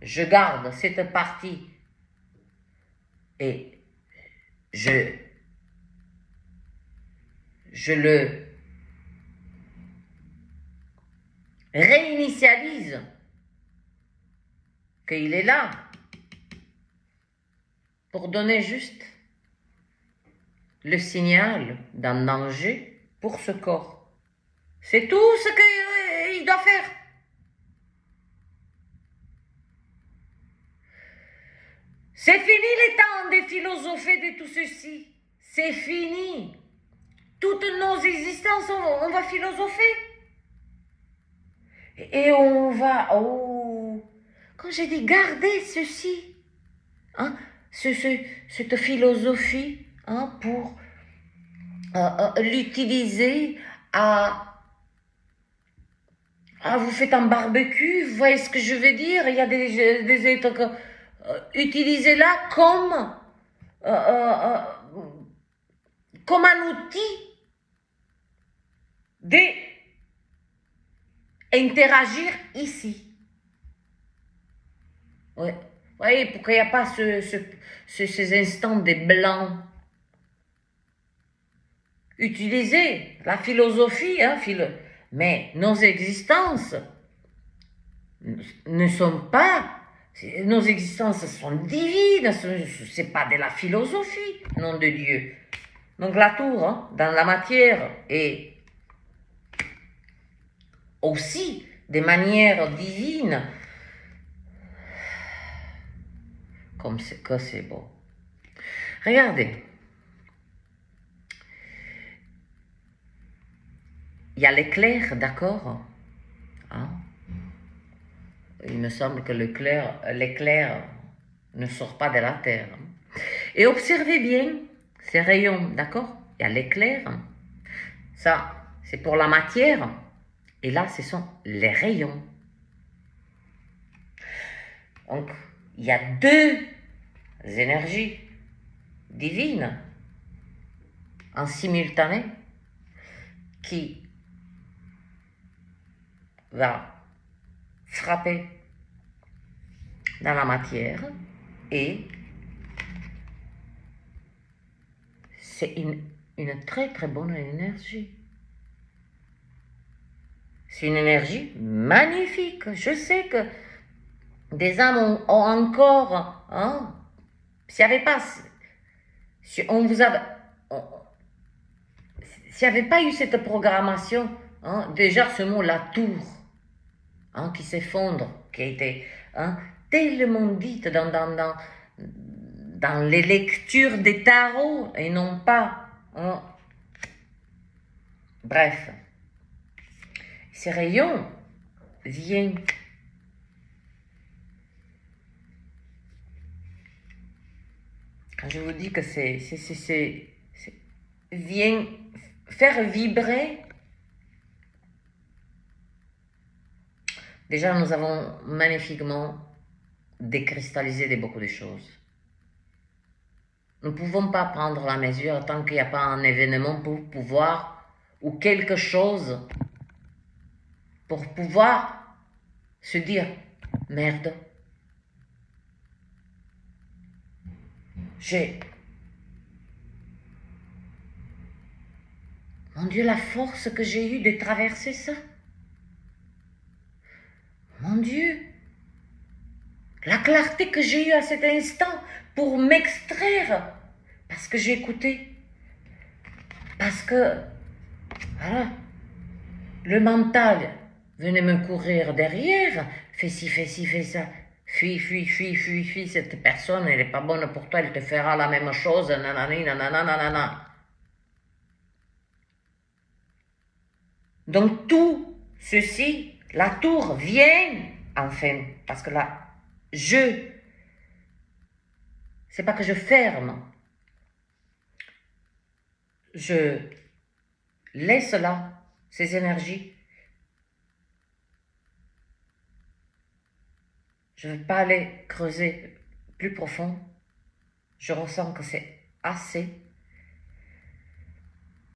je garde cette partie et je le réinitialise, qu'il est là pour donner juste le signal d'un danger pour ce corps. C'est tout ce qu'il doit faire. C'est fini les temps de philosopher de tout ceci. C'est fini. Toutes nos existences, on va philosopher. Et on va... Oh, quand j'ai dit garder ceci, hein, cette philosophie, hein, pour l'utiliser vous faites un barbecue, vous voyez ce que je veux dire? Il y a des trucs... utilisez-la comme un outil d'interagir ici. Ouais. Vous voyez, pour qu'il n'y a pas ces instants de blanc. Utilisez la philosophie, hein, mais nos existences ne sont pas... Nos existences sont divines, ce n'est pas de la philosophie, nom de Dieu. Donc la tour, hein, dans la matière, est aussi de manière divine, comme c'est beau. Regardez, il y a l'éclair, d'accord, hein? Il me semble que l'éclair ne sort pas de la terre. Et observez bien ces rayons, d'accord? Il y a l'éclair, ça c'est pour la matière, et là ce sont les rayons. Donc il y a deux énergies divines en simultané qui va frapper dans la matière et c'est une très très bonne énergie. C'est une énergie magnifique. Je sais que des âmes ont encore, hein, s'il n'y avait pas, s'il n'y avait pas eu cette programmation, hein, déjà ce mot la tour, hein, qui s'effondre, qui a été, hein, tellement dite dans les lectures des tarots et non pas, hein. Bref, ces rayons viennent quand je vous dis que vient faire vibrer. Déjà, nous avons magnifiquement décristallisé beaucoup de choses. Nous ne pouvons pas prendre la mesure tant qu'il n'y a pas un événement pour pouvoir, ou quelque chose, pour pouvoir se dire, merde, mon Dieu, la force que j'ai eue de traverser ça. Mon Dieu, la clarté que j'ai eue à cet instant pour m'extraire, parce que j'ai écouté, parce que, voilà, le mental venait me courir derrière, fais ci, fais ci, fais ça, fuis, cette personne, elle n'est pas bonne pour toi, elle te fera la même chose, nanani, nanana, nanana. Donc tout ceci, la tour vient, enfin, parce que là, c'est pas que je ferme, je laisse là ces énergies Je ne vais pas aller creuser plus profond. Je ressens que c'est assez.